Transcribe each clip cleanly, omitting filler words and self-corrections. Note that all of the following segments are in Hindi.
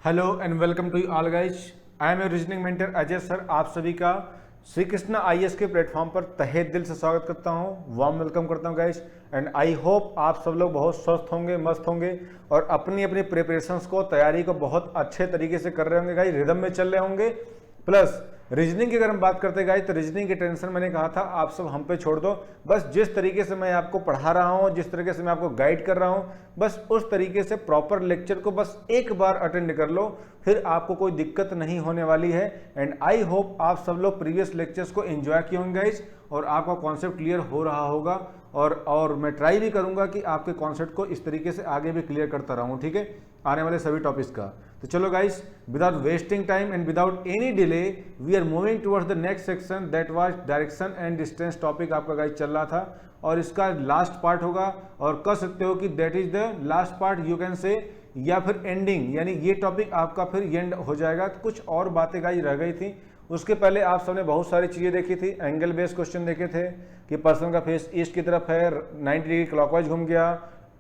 Hello and welcome to all guys. I am your reasoning mentor Ajay sir. आप सभी का श्री कृष्णा आईएएस के प्लेटफॉर्म पर तहे दिल से स्वागत करता हूं, वार्म वेलकम करता हूं गाइज। एंड आई होप आप सब लोग बहुत स्वस्थ होंगे, मस्त होंगे और अपनी अपनी प्रिपरेशंस को, तैयारी को बहुत अच्छे तरीके से कर रहे होंगे गाइज, रिदम में चल रहे होंगे। प्लस रीजनिंग की अगर हम बात करते गाइज तो रीजनिंग की टेंशन मैंने कहा था आप सब हम पे छोड़ दो। बस जिस तरीके से मैं आपको पढ़ा रहा हूं, जिस तरीके से मैं आपको गाइड कर रहा हूं, बस उस तरीके से प्रॉपर लेक्चर को बस एक बार अटेंड कर लो, फिर आपको कोई दिक्कत नहीं होने वाली है। एंड आई होप आप सब लोग प्रीवियस लेक्चर्स को एंजॉय किए होंगे गाइज और आपका कॉन्सेप्ट क्लियर हो रहा होगा। और मैं ट्राई भी करूंगा कि आपके कॉन्सेप्ट को इस तरीके से आगे भी क्लियर करता रहूं, ठीक है, आने वाले सभी टॉपिक्स का। तो चलो guys, without wasting time and without any delay we are moving towards the next section, that was direction and distance topic आपका गाइस चल रहा था और इसका लास्ट पार्ट होगा। और कह सकते हो कि that is the last part you can से, या फिर एंडिंग, यानी ये टॉपिक आपका फिर एंड हो जाएगा। तो कुछ और बातें गाइस रह गई थी। उसके पहले आप सबने बहुत सारी चीज़ें देखी थी, एंगल बेस्ड क्वेश्चन देखे थे कि पर्सन का फेस ईस्ट की तरफ है, 90 डिग्री क्लॉकवाइज घूम गया,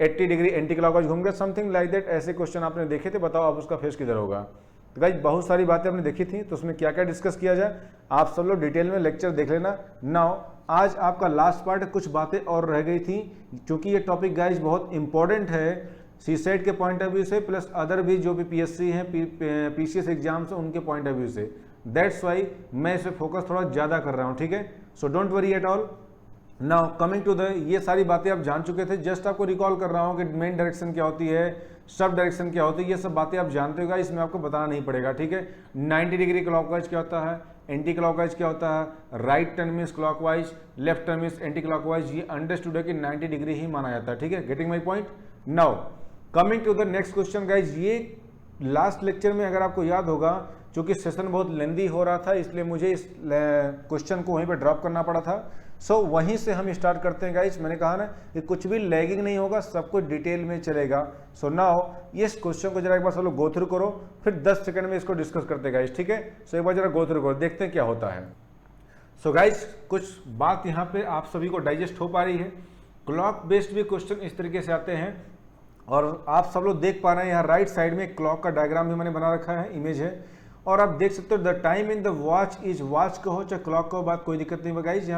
80 डिग्री एंटी क्लॉकवाइज घूम गया, समथिंग लाइक दैट। ऐसे क्वेश्चन आपने देखे थे, बताओ अब उसका फेस किधर होगा। तो गाइस बहुत सारी बातें आपने देखी थी, तो उसमें क्या क्या डिस्कस किया जाए आप सब लोग डिटेल में लेक्चर देख लेना। नाउ आज आपका लास्ट पार्ट, कुछ बातें और रह गई थी क्योंकि ये टॉपिक गाइस बहुत इंपॉर्टेंट है सीसेट के पॉइंट ऑफ व्यू से, प्लस अदर भी जो भी पीएससी हैं, पीसीएस एग्जाम्स हैं, उनके पॉइंट ऑफ व्यू से। दैट्स वाई मैं इस पर फोकस थोड़ा ज़्यादा कर रहा हूँ, ठीक है। So don't worry at all. Now coming to the, ये सारी बातें आप जान चुके थे, जस्ट आपको रिकॉल कर रहा हूँ कि मेन डायरेक्शन क्या होती है, सब डायरेक्शन क्या होती है, ये सब बातें आप जानते होगा, इसमें आपको बताना नहीं पड़ेगा, ठीक है। 90 डिग्री क्लॉकवाइज क्या होता है, एंटी क्लॉकवाइज क्या होता है, right turn means clockwise, left turn means anti clockwise, ये अंडरस्टूड है कि 90 डिग्री ही माना जाता है, ठीक है। Getting my point. Now coming to the next question guys, ये लास्ट लेक्चर में अगर आपको याद होगा, चूंकि सेशन बहुत लेंदी हो रहा था इसलिए मुझे इस क्वेश्चन को वहीं पे ड्रॉप करना पड़ा था। सो वहीं से हम स्टार्ट करते हैं गाइस। मैंने कहा ना कि कुछ भी लैगिंग नहीं होगा, सब कुछ डिटेल में चलेगा। सो नाउ इस क्वेश्चन को जरा एक बार सब लोग गो थ्रू करो, फिर 10 सेकंड में इसको डिस्कस करते हैं गाइस, ठीक है। सो एक बार जरा गो थ्रू करो, देखते हैं क्या होता है। सो गाइस कुछ बात यहाँ पे आप सभी को डाइजेस्ट हो पा रही है। क्लॉक बेस्ड भी क्वेश्चन इस तरीके से आते हैं और आप सब लोग देख पा रहे हैं यहाँ राइट साइड में क्लॉक का डायग्राम भी मैंने बना रखा है, इमेज है, और आप देख सकते हो the time in the watch is, watch कहो चाहे क्लॉक कहो, बात कोई दिक्कत नहीं गाइस।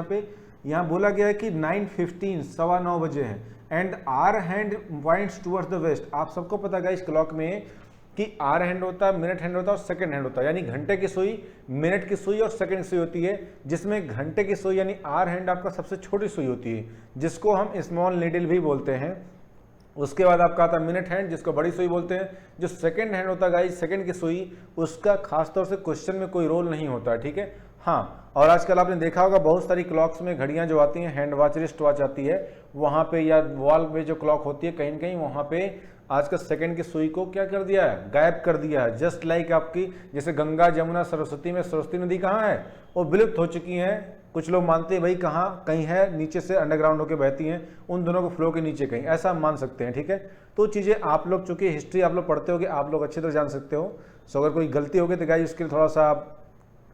यहाँ बोला गया है कि 9:15 9:15 बजे है and hour hand points towards the west. आप सबको पता गाइस क्लॉक में कि आर हैंड होता है, मिनट हैंड होता है और सेकंड हैंड होता है, यानी घंटे की सुई, मिनट की सुई और सेकंड की सुई होती है, जिसमें घंटे की सुई यानी आर हैंड आपका सबसे छोटी सुई होती है, जिसको हम स्मॉल नीडल भी बोलते हैं। उसके बाद आपका आता है मिनट हैंड, जिसको बड़ी सुई बोलते हैं। जो सेकंड हैंड होता है गाइस, सेकंड की सुई, उसका खासतौर से क्वेश्चन में कोई रोल नहीं होता है, ठीक है। हाँ, और आजकल आपने देखा होगा बहुत सारी क्लॉक्स में घड़ियां जो आती हैं, हैंड वॉच, रिस्ट वॉच आती है, वहाँ पे या वॉल पे जो क्लॉक होती है कहीं न कहीं वहाँ पे आजकल सेकंड की सुई को क्या कर दिया है, गायब कर दिया है। जस्ट लाइक आपकी जैसे गंगा जमुना सरस्वती में, सरस्वती नदी कहाँ है, वो विलुप्त हो चुकी हैं। कुछ लोग मानते हैं भाई कहाँ कहीं है, नीचे से अंडरग्राउंड होकर बहती हैं, उन दोनों को फ्लो के नीचे कहीं, ऐसा हम मान सकते हैं, ठीक है। तो चीज़ें आप लोग चूंकि हिस्ट्री आप लोग पढ़ते होगे, आप लोग अच्छी तरह जान सकते हो। सो अगर कोई गलती होगी तो गाइस उसके लिए थोड़ा सा आप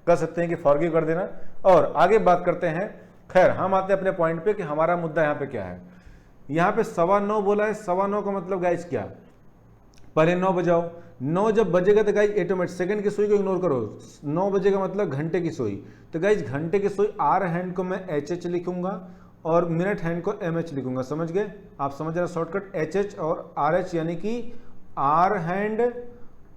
कर सकते हैं कि फॉरगिव कर देना और आगे बात करते हैं। खैर हम आते हैं अपने पॉइंट पे कि हमारा मुद्दा यहाँ पे क्या है। यहाँ पे 9:15 बोला है, 9:15 का मतलब गाइस क्या, पहले 9 बजाओ, 9 जब बजेगा तो गाइस ऑटोमेटिक सेकंड की सुई को इग्नोर करो, 9 बजेगा मतलब घंटे की सुई। तो गाइस घंटे की सुई आर हैंड को मैं एच लिखूंगा और मिनट हैंड को MH लिखूंगा, समझ गए आप, समझ रहे शॉर्टकट HH और RH, यानी कि आर हैंड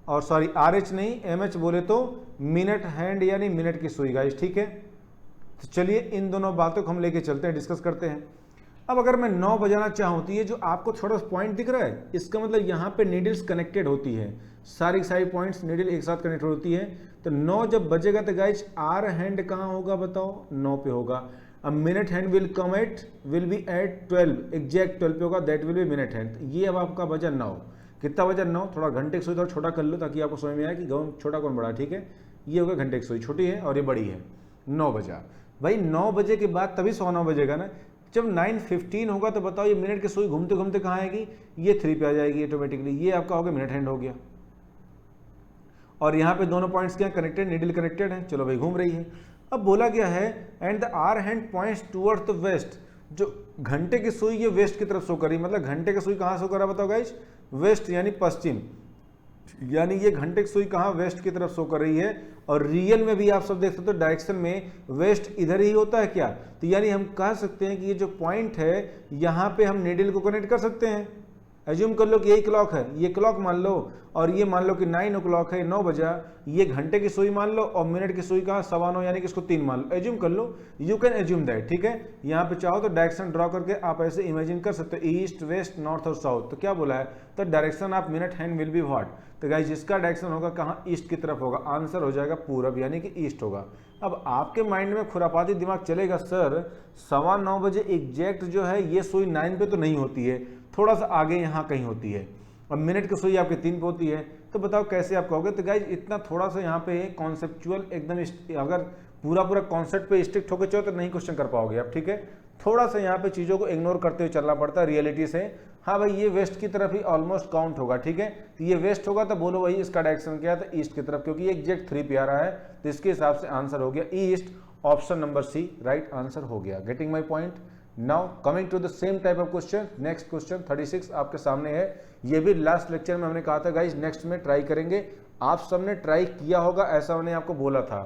और सॉरी RH नहीं MH बोले तो मिनट हैंड यानी मिनट की सुई गाइस, ठीक है। तो चलिए इन दोनों बातों को हम लेके चलते हैं, डिस्कस करते हैं। अब अगर मैं 9 बजाना चाहूँ तो ये जो आपको थोड़ा पॉइंट दिख रहा है, इसका मतलब यहाँ पे नीडल्स कनेक्टेड होती है, सारी पॉइंट्स नीडल एक साथ कनेक्टेड होती है। तो 9 जब बजेगा तो गाइस आर हैंड कहाँ होगा बताओ, 9 पे होगा। अब minute hand will be at 12, exact 12 पे होगा, that will be minute hand. ये अब आपका बजा 9, कितना बजा 9, थोड़ा घंटे की सुई थोड़ा छोटा कर लो ताकि आपको समझ में आए कि छोटा कौन बड़ा, ठीक है। ये होगा घंटे की सुई, छोटी है और ये बड़ी है, 9 बजा। भाई 9 बजे के बाद तभी 9:15 बजेगा ना। जब 9:15 होगा तो बताओ ये मिनट की सुई घूमते घूमते कहाँ आएगी, ये 3 पे आ जाएगी ऑटोमेटिकली, ये आपका हो गया मिनट हैंड हो गया। और यहाँ पे दोनों पॉइंट्स क्या कनेक्टेड, नीडल कनेक्टेड है, चलो भाई घूम रही है। अब बोला गया है and the hour hand points towards the west, जो घंटे की सुई ये वेस्ट की तरफ शो कर रही, मतलब घंटे की सुई कहाँ शो कर रहा बताओ गाइस, वेस्ट यानी पश्चिम। यानी ये घंटे की सुई कहाँ वेस्ट की तरफ शो कर रही है, और रियल में भी आप सब देख सकते हो डायरेक्शन में वेस्ट इधर ही होता है क्या। तो यानी हम कह सकते हैं कि ये जो पॉइंट है यहाँ पे हम नीडल को कनेक्ट कर सकते हैं। एज्यूम कर लो कि यही क्लॉक है, ये क्लॉक मान लो, और ये मान लो कि 9 o'clock है, 9 बजा, ये घंटे की सुई मान लो, और मिनट की सुई कहाँ 9:15 यानी कि इसको 3 मान लो, एज्यूम कर लो, यू कैन एज्यूम दैट, ठीक है। यहाँ पे चाहो तो डायरेक्शन ड्रॉ करके आप ऐसे इमेजिन कर सकते हो, ईस्ट वेस्ट नॉर्थ और साउथ। तो क्या बोला है, तो direction of minute hand will be what, तो गाइस जिसका डायरेक्शन होगा कहाँ, ईस्ट की तरफ होगा, आंसर हो जाएगा पूरब यानी कि ईस्ट होगा। अब आपके माइंड में खुरापाती दिमाग चलेगा, सर 9:15 बजे एग्जैक्ट जो है ये सुई 9 पे तो नहीं होती है, थोड़ा सा आगे यहाँ कहीं होती है, और मिनट की सुई आपके 3 पे होती है, तो बताओ कैसे आप कहोगे। तो गाइज इतना थोड़ा सा यहाँ पे कॉन्सेप्चुअल एकदम, अगर पूरा कॉन्सेप्ट पे स्टिक होकर चलो तो नहीं क्वेश्चन कर पाओगे आप, ठीक है। थोड़ा सा यहाँ पे चीज़ों को इग्नोर करते हुए चलना पड़ता है रियलिटी से। हाँ भाई ये वेस्ट की तरफ ही ऑलमोस्ट काउंट होगा, ठीक है। तो ये वेस्ट होगा तो बोलो भाई इसका डायरेक्शन क्या है, तो ईस्ट की तरफ, क्योंकि ये एग्जैक्ट 3 पे आ रहा है, तो इसके हिसाब से आंसर हो गया east, option number C right answer हो गया। Getting my point. Now coming to the same type of question, next question 36 आपके सामने है। ये भी लास्ट लेक्चर में हमने कहा था गाइज नेक्स्ट में ट्राई करेंगे, आप सबने ट्राई किया होगा ऐसा मैंने आपको बोला था,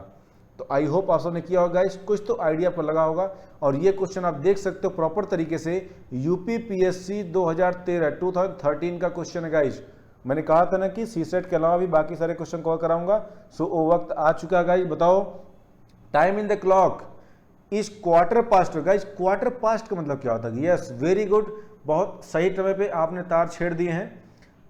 तो आई होप आप सबने किया होगा गाइज, कुछ तो आइडिया पर लगा होगा। और ये क्वेश्चन आप देख सकते हो प्रॉपर तरीके से यूपीपीएससी 2013 का क्वेश्चन है गाइज। मैंने कहा था ना कि सीसेट के अलावा भी बाकी सारे क्वेश्चन कवर कराऊंगा। सो वो वक्त आ चुका है गाइज। बताओ टाइम इन द क्लॉक इस quarter past. Guys quarter past का मतलब क्या होता है, यस वेरी गुड, बहुत सही समय पे आपने तार छेड़ दिए हैं।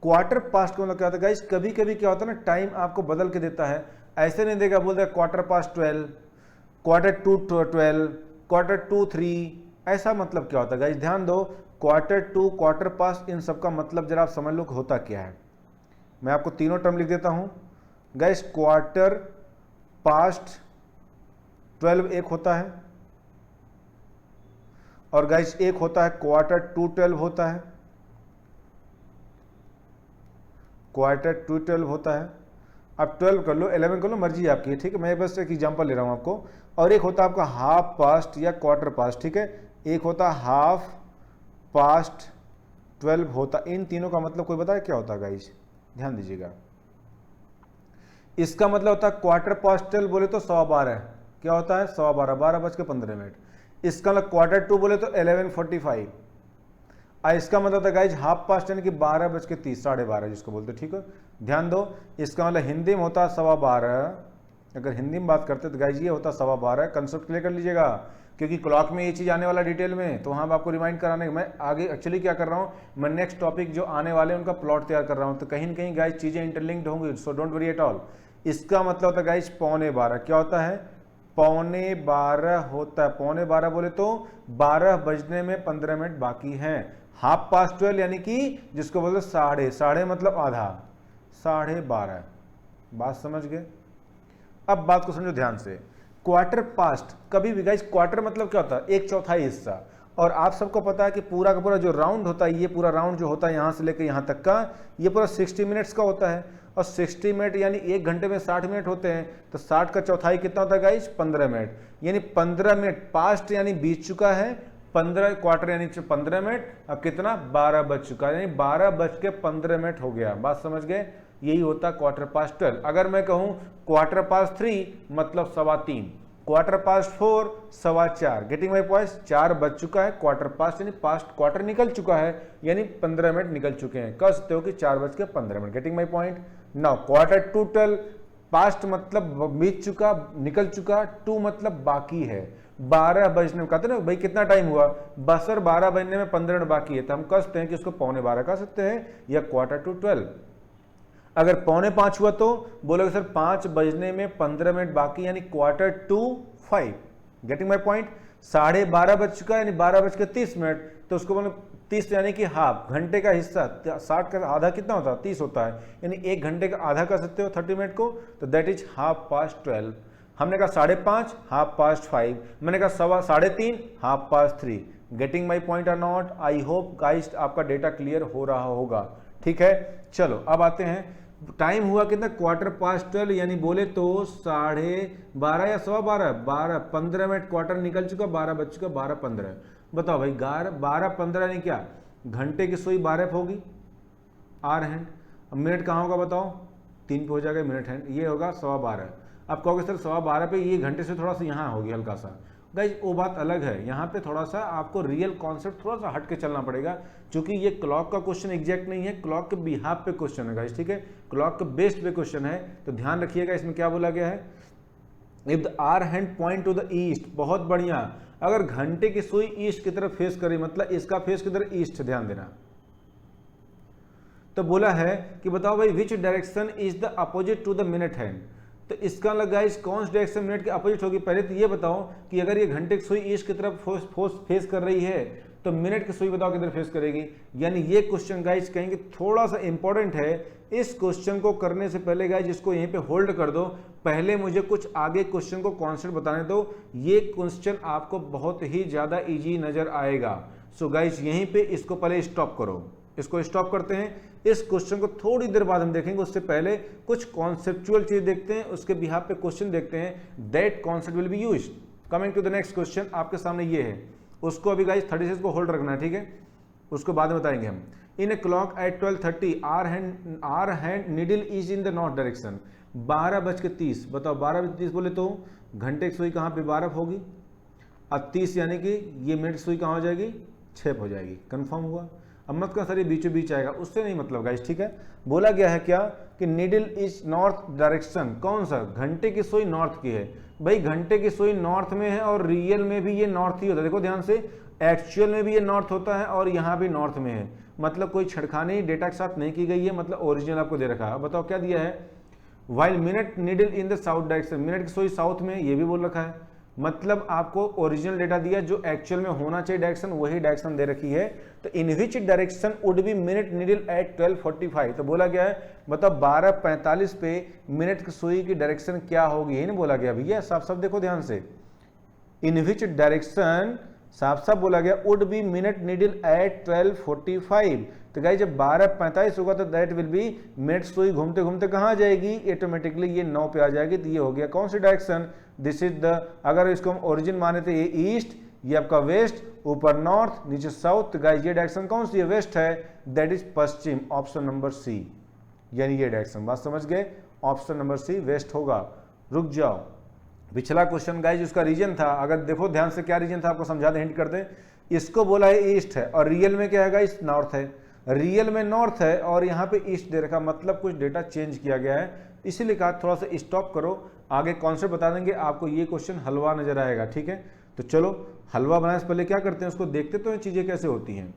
क्वार्टर पास्ट का मतलब क्या होता है गाइज, कभी कभी क्या होता है ना टाइम आपको बदल के देता है, ऐसे नहीं देगा, बोलता है quarter past 12, quarter to 12, quarter to 3, ऐसा मतलब क्या होता है गाइज, ध्यान दो। क्वार्टर टू, क्वार्टर पास्ट, इन सब का मतलब जरा आप समझ लो होता क्या है। मैं आपको तीनों टर्म लिख देता हूं गाइज। क्वार्टर पास्ट 12 एक होता है, और गाइज एक होता है क्वार्टर टू 12 होता है, क्वार्टर टू 12 होता है। आप 12 कर लो, 11 कर लो, मर्जी आपकी है, ठीक है। मैं बस एक एग्जांपल ले रहा हूं आपको। और एक होता है आपका हाफ पास्ट या क्वार्टर पास्ट, ठीक है। एक होता है हाफ पास्ट 12 होता। इन तीनों का मतलब कोई बताए क्या होता है गाइज, ध्यान दीजिएगा। इसका मतलब होता है क्वार्टर पास्ट 12 बोले तो 12:15, क्या होता है 12:15, 12:15। इसका मतलब क्वार्टर टू बोले तो 11:45। इसका मतलब होता है गाइज हाफ पास्ट यानी कि 12:30, 12:30 जिसको बोलते हैं, ठीक है। ध्यान दो, इसका मतलब हिंदी में होता है 12:15। अगर हिंदी में बात करते तो गाइज ये होता है 12:15। कंसेप्ट क्लियर कर लीजिएगा, क्योंकि क्लॉक में ये चीज़ आने वाला डिटेल में, तो वहाँ आपको रिमाइंड कराने। मैं आगे एक्चुअली क्या कर रहा हूँ, मैं नेक्स्ट टॉपिक जो आने वाले हैं उनका प्लॉट तैयार कर रहा हूँ, तो कहीं ना कहीं गाइज चीज़ें इंटरलिंक्ड होंगी, सो डोंट वरी एट ऑल। इसका मतलब होता है गाइज 11:15, क्या होता है 11:15 होता है। 11:15 बोले तो 12 बजने में 15 मिनट बाकी हैं। हाफ पास्ट 12 यानी कि जिसको बोलते साढ़े मतलब आधा, 12:30। बात समझ गए। अब बात को समझो ध्यान से। क्वार्टर पास्ट कभी भी गाइस, क्वार्टर मतलब क्या होता है, एक चौथाई हिस्सा। और आप सबको पता है कि पूरा का पूरा जो राउंड होता है, ये पूरा राउंड जो होता है यहाँ से लेकर यहाँ तक का, ये पूरा 60 मिनट्स का होता है। और 60 मिनट यानी एक घंटे में 60 मिनट होते हैं, तो 60 का चौथाई कितना होता है गाइस, 15 मिनट। यानी 15 मिनट पास्ट यानी बीत चुका है, 15 क्वार्टर यानी 15 मिनट। अब कितना 12 बज चुका है, यानी 12:15 हो गया। बात समझ गए, यही होता है क्वार्टर पास्ट 12। अगर मैं कहूं क्वार्टर पास्ट 3 मतलब 3:15, quarter past 4 4:15। Getting my point, 4 बज चुका है, क्वार्टर पास्ट यानी पास्ट क्वार्टर निकल चुका है, यानी 15 मिनट निकल चुके हैं। कह सकते हो कि 4:15। Getting my point. Now quarter to 12, past मतलब बीत चुका, निकल चुका, टू मतलब बाकी है। 12 बजने में, कहते ना भाई कितना टाइम हुआ, बसर 12 बजने में 15 मिनट बाकी है, तो हम कह सकते हैं कि उसको 11:15 कह सकते हैं, या क्वार्टर टू 12। अगर 4:45 हुआ तो बोलोगे सर 5 बजने में 15 मिनट बाकी, यानी quarter to 5। Getting my point. 12:30 बज चुका है, यानी 12:30, तो उसको बोलो 30 यानी कि हाफ, घंटे का हिस्सा। 60 का आधा कितना होता है, 30 होता है, यानी एक घंटे का आधा कर सकते हो 30 मिनट को, तो दैट इज हाफ पास्ट 12। हमने कहा 5:30, हाफ पास्ट 5। मैंने कहा 3:15, half past 3। Getting my point are not. I hope guys आपका डेटा क्लियर हो रहा होगा, ठीक है। चलो अब आते हैं, टाइम हुआ कितना, क्वार्टर पास्ट 12, यानी बोले तो 12:30 या 12:15, 12:15 मिनट क्वार्टर निकल चुका, 12 बज चुका, 12:15। बताओ भाई 12:15 यानी क्या, घंटे की सुई 12 होगी, आर हैंड। अब मिनट कहाँ होगा बताओ, 3 पे हो जाएगा मिनट हैंड, ये होगा 12:15। अब कहोगे सर 12:15 पे ये घंटे से थोड़ा सा यहाँ होगी हल्का सा, गाइज वो बात अलग है। यहाँ पे थोड़ा सा आपको रियल कॉन्सेप्ट थोड़ा सा हट के चलना पड़ेगा, क्योंकि ये क्लॉक का क्वेश्चन एग्जैक्ट नहीं है, क्लॉक के बिहाफ पे क्वेश्चन है गाइज, ठीक है, क्लॉक के बेस्ड पे क्वेश्चन है। तो ध्यान रखिएगा इसमें क्या बोला गया है, if the hour hand point to the east, बहुत बढ़िया, अगर घंटे की सुई ईस्ट की तरफ फेस करे, मतलब इसका फेस किधर, ईस्ट, ध्यान देना। तो बोला है कि बताओ भाई which direction is the opposite to the minute hand, तो इसका लगा इस कौन सी डायरेक्शन मिनट के अपोजिट होगी। पहले तो ये बताओ कि अगर ये घंटे की सुई ईस्ट की तरफ फेस कर रही है तो मिनट की सुई बताओ किधर फेस करेगी। यानी ये क्वेश्चन गाइज कहेंगे थोड़ा सा इंपॉर्टेंट है। इस क्वेश्चन को करने से पहले गाइज इसको यहीं पे होल्ड कर दो, पहले मुझे कुछ आगे क्वेश्चन को कॉन्सेप्ट बताने दो। ये क्वेश्चन आपको बहुत ही ज्यादा इजी नजर आएगा। सो गाइज यहीं पे इसको पहले स्टॉप करो, इसको स्टॉप करते हैं। इस क्वेश्चन को थोड़ी देर बाद हम देखेंगे, उससे पहले कुछ कॉन्सेप्चुअल चीज देखते हैं, उसके बिहाफ पे क्वेश्चन देखते हैं। That concept will be used. Coming to the next question, आपके सामने ये है, उसको अभी गाइस 36 को होल्ड रखना है, ठीक है, उसको बाद में बताएंगे हम। In a clock at 12:30 hour hand needle is in the north direction. 12:30, बताओ 12:30 बोले तो घंटे की सुई कहाँ पे 12 होगी, अब 30 यानी कि ये मिनट की सुई कहाँ हो जाएगी, 6 हो जाएगी। कंफर्म हुआ। अब मत का सर ये बीचों बीच आएगा, उससे नहीं मतलब गाइस, ठीक है। बोला गया है क्या कि नीडल इज नॉर्थ डायरेक्शन, कौन सा, घंटे की सुई नॉर्थ की है। भाई घंटे की सुई नॉर्थ में है और रियल में भी ये नॉर्थ ही होता है, देखो ध्यान से, एक्चुअल में भी ये नॉर्थ होता है और यहाँ भी नॉर्थ में है, मतलब कोई छेड़खानी डेटा के साथ नहीं की गई है, मतलब ओरिजिनल आपको दे रखा है। बताओ क्या दिया है, while minute needle in the south direction, minute की सुई साउथ में, ये भी बोल रखा है, मतलब आपको ओरिजिनल डेटा दिया जो एक्चुअल में होना चाहिए डायरेक्शन, वही डायरेक्शन दे रखी है। तो in which direction would be minute needle at 12:45, तो बोला गया है मतलब 12:45 पे मिनट की सुई की डायरेक्शन क्या होगी, यही नहीं बोला गया भैया, साफ साफ देखो ध्यान से, इन विच डायरेक्शन साफ साफ बोला गया would be minute needle at 12:45। तो गाइस जब 12:45 होगा तो दैट विल बी मिनट सुई घूमते घूमते कहाँ आ जाएगी, ऑटोमेटिकली ये 9 पे आ जाएगी। तो ये हो गया कौन सी डायरेक्शन, दिस इज द, अगर इसको हम ओरिजिन माने तो ये ईस्ट, ये आपका वेस्ट, ऊपर नॉर्थ, नीचे साउथ। तो गाइस ये डायरेक्शन कौन सी है, वेस्ट है, दैट इज पश्चिम, ऑप्शन नंबर सी, यानी ये डायरेक्शन। बात समझ गए, ऑप्शन नंबर सी वेस्ट होगा। रुक जाओ, पिछला क्वेश्चन गाइस उसका रीजन था, अगर देखो ध्यान से क्या रीजन था आपको समझा दे, हिंट कर दे। इसको बोला है ईस्ट है और रियल में क्या है गाइस, नॉर्थ है, रियल में नॉर्थ है और यहाँ पे ईस्ट दे रखा, मतलब कुछ डेटा चेंज किया गया है, इसीलिए कहा थोड़ा सा स्टॉप करो, आगे कॉन्सेप्ट बता देंगे आपको। ये क्वेश्चन हलवा नजर आएगा, ठीक है। तो चलो हलवा बनाने से पहले क्या करते हैं, उसको देखते तो चीजें कैसे होती हैं।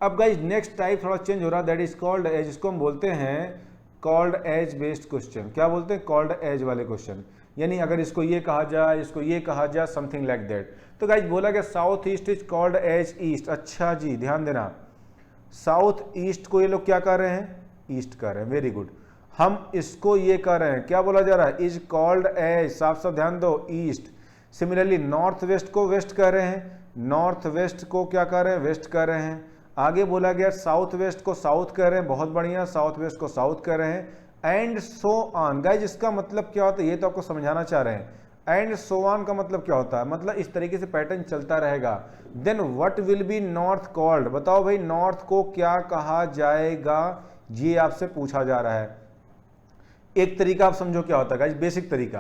अब गाइस नेक्स्ट टाइप थोड़ा चेंज हो रहा है, दैट इज कॉल्ड एज, इसको हम बोलते हैं कॉल्ड एज बेस्ड क्वेश्चन। क्या बोलते हैं, कॉल्ड एज वाले क्वेश्चन, यानी अगर इसको ये कहा जाए, इसको ये कहा जाए, समथिंग लाइक दैट। तो गाइस बोला गया south east is called as east. अच्छा जी ध्यान देना, साउथ ईस्ट को ये लोग क्या कर रहे हैं, ईस्ट कर रहे हैं, वेरी गुड। हम इसको ये कर रहे हैं, क्या बोला जा रहा है, इज कॉल्ड एज, साफ साफ ध्यान दो, ईस्ट। सिमिलरली नॉर्थ वेस्ट को वेस्ट कर रहे हैं, नॉर्थ वेस्ट को क्या कर रहे हैं, वेस्ट कर रहे हैं। आगे बोला गया साउथ वेस्ट को साउथ कर रहे हैं, बहुत बढ़िया, साउथ वेस्ट को साउथ कर रहे हैं, एंड सो ऑन। गाइज इसका मतलब क्या होता है, ये तो आपको समझाना चाह रहे हैं। एंड सो ऑन का मतलब क्या होता है, मतलब इस तरीके से पैटर्न चलता रहेगा। Then what will be north called, बताओ भाई नॉर्थ को क्या कहा जाएगा, ये आपसे पूछा जा रहा है। एक तरीका आप समझो क्या होता है गाइज, बेसिक तरीका।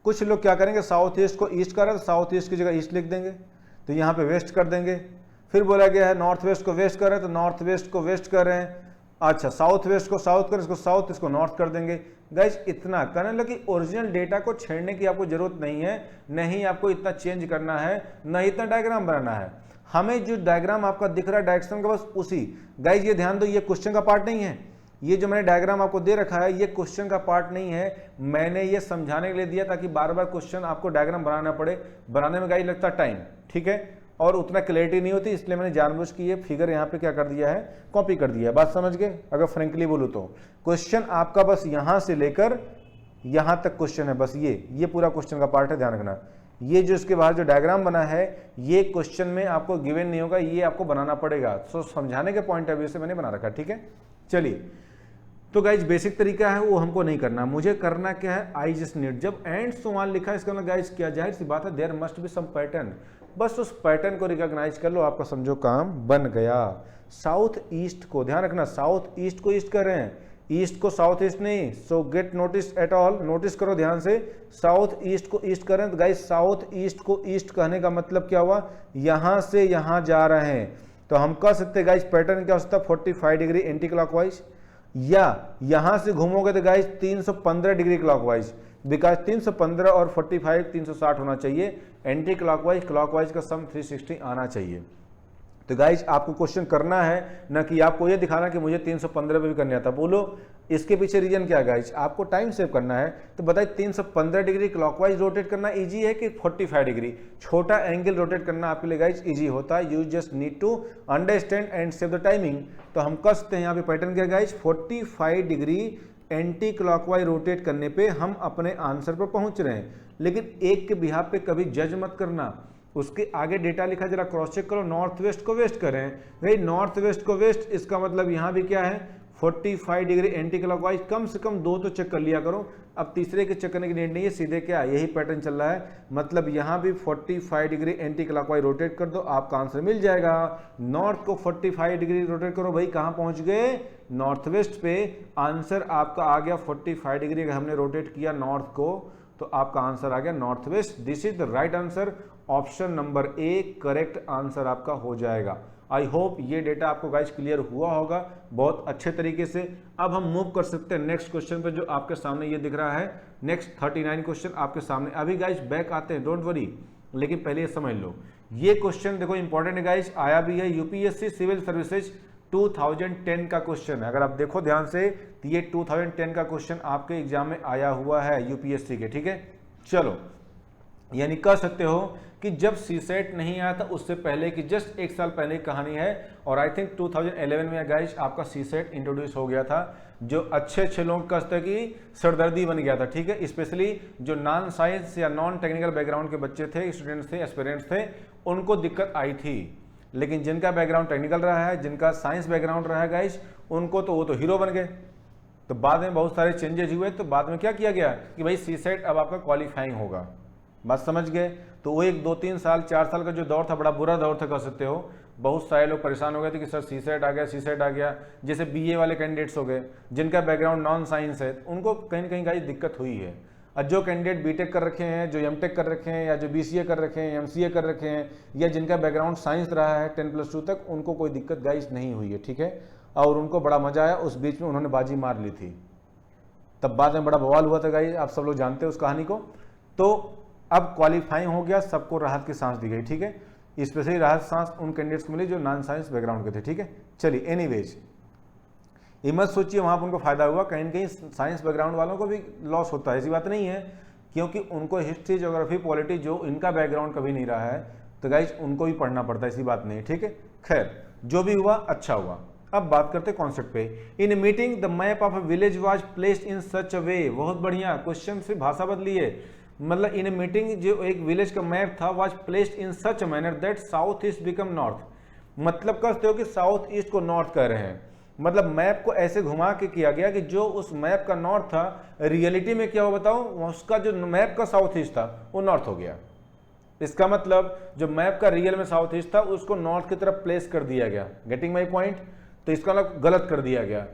कुछ लोग क्या करेंगे, साउथ ईस्ट को ईस्ट कर रहे हैं तो साउथ ईस्ट की जगह ईस्ट लिख देंगे, तो यहाँ पे वेस्ट कर देंगे। फिर बोला गया है नॉर्थ वेस्ट को वेस्ट कर रहे हैं तो नॉर्थ वेस्ट को वेस्ट कर रहे हैं, अच्छा साउथ वेस्ट को साउथ कर, इसको साउथ, इसको नॉर्थ कर देंगे। गाइज इतना करने लगे, ओरिजिनल डेटा को छेड़ने की आपको जरूरत नहीं है, नहीं आपको इतना चेंज करना है, न इतना डायग्राम बनाना है। हमें जो डायग्राम आपका दिख रहा है डायरेक्शन का, बस उसी। गाइज ये ध्यान दो, ये क्वेश्चन का पार्ट नहीं है, ये जो मैंने डायग्राम आपको दे रखा है ये क्वेश्चन का पार्ट नहीं है, मैंने ये समझाने के लिए दिया ताकि बार बार क्वेश्चन आपको डायग्राम बनाना पड़े, बनाने में गाइज लगता टाइम, ठीक है, और उतना क्लैरिटी नहीं होती, इसलिए मैंने जानबूझ के ये फिगर यहाँ पे क्या कर दिया है, कॉपी कर दिया है। बात समझ गए। अगर फ्रेंकली बोलूँ तो क्वेश्चन आपका बस यहाँ से लेकर यहाँ तक क्वेश्चन है, बस ये पूरा क्वेश्चन का पार्ट है, ध्यान रखना। ये जो इसके बाहर जो डायग्राम बना है ये क्वेश्चन में आपको गिवन नहीं होगा, ये आपको बनाना पड़ेगा। सो समझाने के पॉइंट ऑफ व्यू से मैंने बना रखा, ठीक है। चलिए तो गाइज बेसिक तरीका है वो हमको नहीं करना, मुझे करना क्या है, आई जस्ट नीड। जब एंड सो ऑन लिखा है इसका मतलब गाइज क्या, जाहिर सी बात है there must be some pattern, बस उस पैटर्न को रिकॉग्नाइज कर लो, आपका समझो काम बन गया। साउथ ईस्ट को ध्यान रखना, साउथ ईस्ट को ईस्ट कर रहे हैं, ईस्ट को साउथ ईस्ट नहीं, सो gate notice at all, notice करो ध्यान से, साउथ ईस्ट को ईस्ट करें तो गाइस साउथ ईस्ट को ईस्ट कहने का मतलब क्या हुआ, यहां से यहां जा रहे हैं, तो हम कह सकते गाइस पैटर्न क्या हो सकता है 45 डिग्री एंटी क्लॉकवाइज, या यहां से घूमोगे तो गाइस 315 डिग्री क्लॉकवाइज, बिकॉज 315 और 45 360 होना चाहिए, एंटी क्लॉकवाइज क्लॉकवाइज का सम 360 आना चाहिए। तो गाइज आपको क्वेश्चन करना है ना कि आपको ये दिखाना कि मुझे 315 पे भी करने आता, बोलो इसके पीछे रीजन क्या है गाइज, आपको टाइम सेव करना है। तो बताइए 315 डिग्री क्लॉकवाइज रोटेट करना इजी है कि 45 डिग्री, छोटा एंगल रोटेट करना आपके लिए गाइज इजी होता है, you just need to understand and save the timing. तो हम कह सकते हैं यहाँ पे पैटर्न क्या guys 45 degree anti clockwise rotate करने पे हम अपने आंसर पर पहुंच रहे हैं। लेकिन एक के बिहाफ पे कभी जज मत करना, उसके आगे डेटा लिखा जरा क्रॉस चेक करो, नॉर्थ वेस्ट को वेस्ट करें भाई, नॉर्थ वेस्ट को वेस्ट, इसका मतलब यहाँ भी क्या है 45 डिग्री एंटी क्लॉकवाइज, कम से कम 2 तो चेक कर लिया करो। अब तीसरे के चेक करने की नीड नहीं है, सीधे क्या यही पैटर्न चल रहा है, मतलब यहाँ भी 45 डिग्री एंटी क्लॉकवाइज रोटेट कर दो, आपका आंसर मिल जाएगा। नॉर्थ को 45 डिग्री रोटेट करो भाई, कहाँ पहुंच गए नॉर्थ वेस्ट पे, आंसर आपका आ गया 45 डिग्री, अगर हमने रोटेट किया नॉर्थ को तो आपका आंसर आ गया north west. This is the right answer, option number A correct answer आपका हो जाएगा। आई होप ये डेटा आपको गाइस क्लियर हुआ होगा बहुत अच्छे तरीके से। अब हम मूव कर सकते हैं नेक्स्ट क्वेश्चन पे, जो आपके सामने ये दिख रहा है, नेक्स्ट 39 क्वेश्चन आपके सामने। अभी गाइस बैक आते हैं, डोंट वरी, लेकिन पहले ये समझ लो, ये क्वेश्चन देखो इंपॉर्टेंट है गाइस, आया भी है यूपीएससी सिविल सर्विसेज 2010 का क्वेश्चन है। अगर आप देखो ध्यान से तो ये 2010 का क्वेश्चन आपके एग्जाम में आया हुआ है यूपीएससी के, ठीक है। चलो, यानी कह सकते हो कि जब सीसेट नहीं आया था उससे पहले की जस्ट 1 साल पहले की कहानी है, और आई थिंक 2011 में गाइस आपका सीसेट इंट्रोड्यूस हो गया था, जो अच्छे लोग का की सरदर्दी बन गया था, ठीक है। स्पेशली जो नॉन साइंस या नॉन टेक्निकल बैकग्राउंड के बच्चे थे, स्टूडेंट्स थे, एस्पिरेंट्स थे, उनको दिक्कत आई थी। लेकिन जिनका बैकग्राउंड टेक्निकल रहा है, जिनका साइंस बैकग्राउंड रहा है गाइस, उनको तो वो तो हीरो बन गए। तो बाद में बहुत सारे चेंजेस हुए, तो बाद में क्या किया गया कि भाई सीसेट अब आपका क्वालिफाइंग होगा, बात समझ गए। तो वो 1, 2, 3 साल 4 साल का जो दौर था, बड़ा बुरा दौर था कह सकते हो। बहुत सारे लोग परेशान हो गए थे कि सर सीसेट आ गया, सीसेट आ गया। जैसे बीए वाले कैंडिडेट्स हो गए, जिनका बैकग्राउंड नॉन साइंस है, उनको कहीं न कहीं गाइस दिक्कत हुई है। और जो कैंडिडेट बीटेक कर रखे हैं, जो एमटेक कर रखे हैं, या जो बीसीए कर रखे हैं, एमसीए कर रखे हैं, या जिनका बैकग्राउंड साइंस रहा है 10+2 तक, उनको कोई दिक्कत गाइस नहीं हुई है, ठीक है। और उनको बड़ा मजा आया, उस बीच में उन्होंने बाजी मार ली थी, तब बाद में बड़ा बवाल हुआ था गाइस, आप सब लोग जानते हैं उस कहानी को। तो अब क्वालिफाइंग हो गया, सबको राहत की सांस दी गई, ठीक है। स्पेशली राहत सांस उन कैंडिडेट्स को मिली जो नॉन साइंस बैकग्राउंड के थे, ठीक है। चलिए, एनीवेज ये मत सोचिए वहाँ पर उनको फायदा हुआ, कहीं न कहीं साइंस बैकग्राउंड वालों को भी लॉस होता है, ऐसी बात नहीं है, क्योंकि उनको हिस्ट्री, ज्योग्राफी, पॉलिटी जो इनका बैकग्राउंड कभी नहीं रहा है, तो गाइस उनको भी पढ़ना पड़ता है, ऐसी बात नहीं है, ठीक है। खैर, जो भी हुआ अच्छा हुआ। अब बात करते हैं कॉन्सेप्ट पे। In meeting the map of a village was placed in such a way, बहुत बढ़िया क्वेश्चन से भाषा बदली है, मतलब इन मीटिंग जो एक विलेज का मैप था was placed in such a manner that south east become north, मतलब कहते हो कि साउथ ईस्ट को नॉर्थ कह रहे हैं, मतलब मैप को ऐसे घुमा के किया गया कि जो उस मैप का नॉर्थ था, रियलिटी में क्या हो बताओ, उसका जो मैप का साउथ ईस्ट था वो नॉर्थ हो गया। इसका मतलब जो मैप का रियल में साउथ ईस्ट था उसको नॉर्थ की तरफ प्लेस कर दिया गया, गेटिंग माई पॉइंट। तो इसका मतलब गलत कर दिया गया,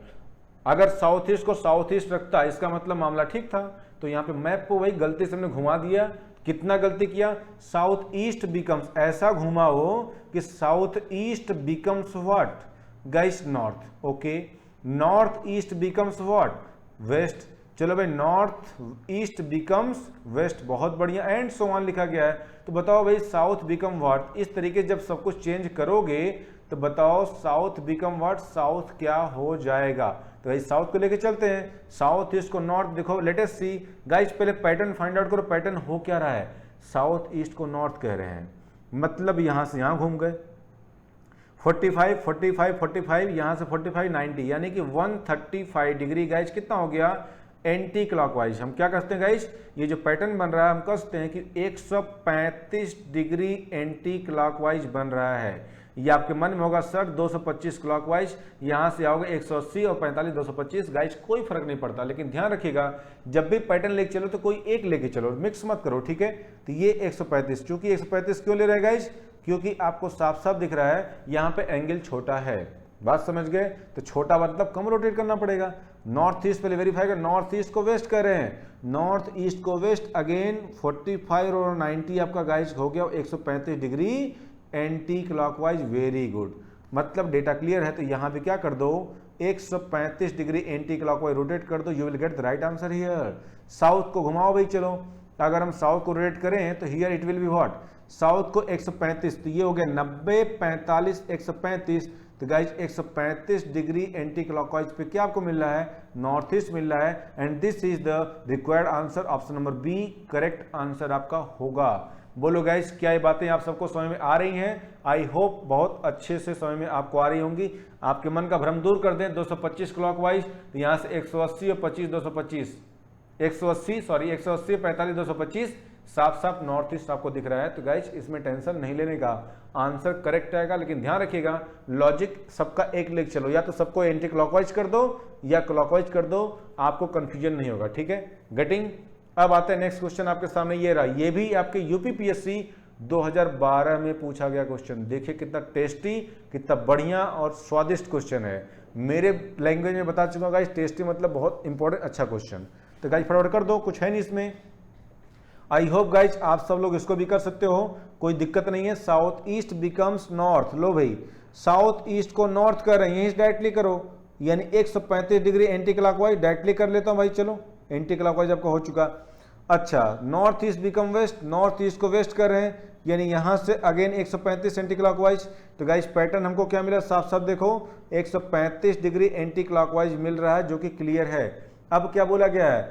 अगर साउथ ईस्ट को साउथ ईस्ट रखता इसका मतलब मामला ठीक था, तो यहाँ पे मैप को वही गलती से हमने घुमा दिया। कितना गलती किया, साउथ ईस्ट बिकम्स, ऐसा घुमा हो कि south east becomes what guys north, okay. North east becomes what west, चलो भाई नॉर्थ ईस्ट बिकम्स वेस्ट, बहुत बढ़िया, एंड सो ऑन लिखा गया है। तो बताओ भाई साउथ बिकम व्हाट, इस तरीके जब सब कुछ चेंज करोगे तो बताओ साउथ बिकम व्हाट, साउथ क्या हो जाएगा। तो भाई साउथ को लेके चलते हैं, साउथ ईस्ट को नॉर्थ, देखो लेट अस सी गाइस, पहले पैटर्न फाइंड आउट करो, पैटर्न हो क्या रहा है, साउथ ईस्ट को नॉर्थ कह रहे हैं, मतलब यहां से यहां घूम गए 45 45 45, यहां से 45 90, यानी कि 135 डिग्री गाइस कितना हो गया एंटी क्लॉकवाइज। हम क्या कहते हैं गाइस, ये जो पैटर्न बन रहा है हम कहते हैं कि 135 डिग्री एंटी क्लॉकवाइज बन रहा है। ये आपके मन में होगा सर 225 क्लॉकवाइज, यहां से आओगे 180 और 45 225, गाइस कोई फर्क नहीं पड़ता, लेकिन ध्यान रखिएगा जब भी पैटर्न लेके चलो तो कोई एक लेके चलो, मिक्स मत करो, ठीक है। तो ये 135, चूंकि 135 क्यों ले रहे हैं गाइस, क्योंकि आपको साफ साफ दिख रहा है यहाँ पे एंगल छोटा है, बात समझ गए। तो छोटा मतलब कम रोटेट करना पड़ेगा, नॉर्थ ईस्ट पहले वेरीफाई कर, नॉर्थ ईस्ट को वेस्ट कर रहे हैं, नॉर्थ ईस्ट को वेस्ट, अगेन 45 और 90 आपका गाइस हो गया 135 degree anti clockwise. Very good, मतलब डेटा क्लियर है। तो यहाँ पे क्या कर दो, 135 डिग्री एंटी क्लॉकवाइज रोटेट कर दो, you will get the right answer here. South को घुमाओ भाई, चलो अगर हम साउथ को रोटेट करें तो here it will be what, south को 135, तो ये हो गया 90 45 135, तो गाइज 135 डिग्री एंटी क्लॉकवाइज पे क्या आपको मिल रहा है, नॉर्थ ईस्ट मिल रहा है। And this is the required answer, option number B correct answer आपका होगा। बोलो गाइज, क्या ये बातें आप सबको समझ में आ रही हैं? आई होप बहुत अच्छे से समझ में आपको आ रही होंगी। आपके मन का भ्रम दूर कर दें, 225 क्लॉकवाइज, तो यहाँ से 180 और 25 225, 180 45 225 साफ साफ नॉर्थ ईस्ट आपको दिख रहा है। तो गाइज इसमें टेंशन नहीं लेने का, आंसर करेक्ट आएगा। लेकिन ध्यान रखिएगा, लॉजिक सबका एक लेग चलो, या तो सबको एंटी क्लॉकवाइज कर दो या क्लॉकवाइज कर दो, आपको कंफ्यूजन नहीं होगा, ठीक है, गेटिंग। अब आते हैं नेक्स्ट क्वेश्चन आपके सामने, ये रहा, ये भी आपके यूपीपीएससी 2012 में पूछा गया क्वेश्चन। देखिए कितना टेस्टी, कितना बढ़िया और स्वादिष्ट क्वेश्चन है। मेरे लैंग्वेज में बता चुका गाइस, टेस्टी मतलब बहुत इंपॉर्टेंट अच्छा क्वेश्चन। तो गाइस फटाफट कर दो, कुछ है नहीं इसमें। आई होप गाइज आप सब लोग इसको भी कर सकते हो, कोई दिक्कत नहीं है। साउथ ईस्ट बिकम्स नॉर्थ, लो भाई साउथ ईस्ट को नॉर्थ कर रहे हैं, यहीं डायरेक्टली करो, यानी 135 डिग्री एंटी क्लॉकवाइज डायरेक्टली कर लेता हूं भाई। चलो एंटी क्लॉकवाइज आपका हो चुका। अच्छा, north east become west, north east को वेस्ट कर रहे हैं, यानी यहां से अगेन 135 एंटी क्लॉकवाइज। तो गाइज पैटर्न हमको क्या मिला, साफ साफ देखो 135 डिग्री एंटी क्लॉकवाइज मिल रहा है, जो कि क्लियर है। अब क्या बोला गया है,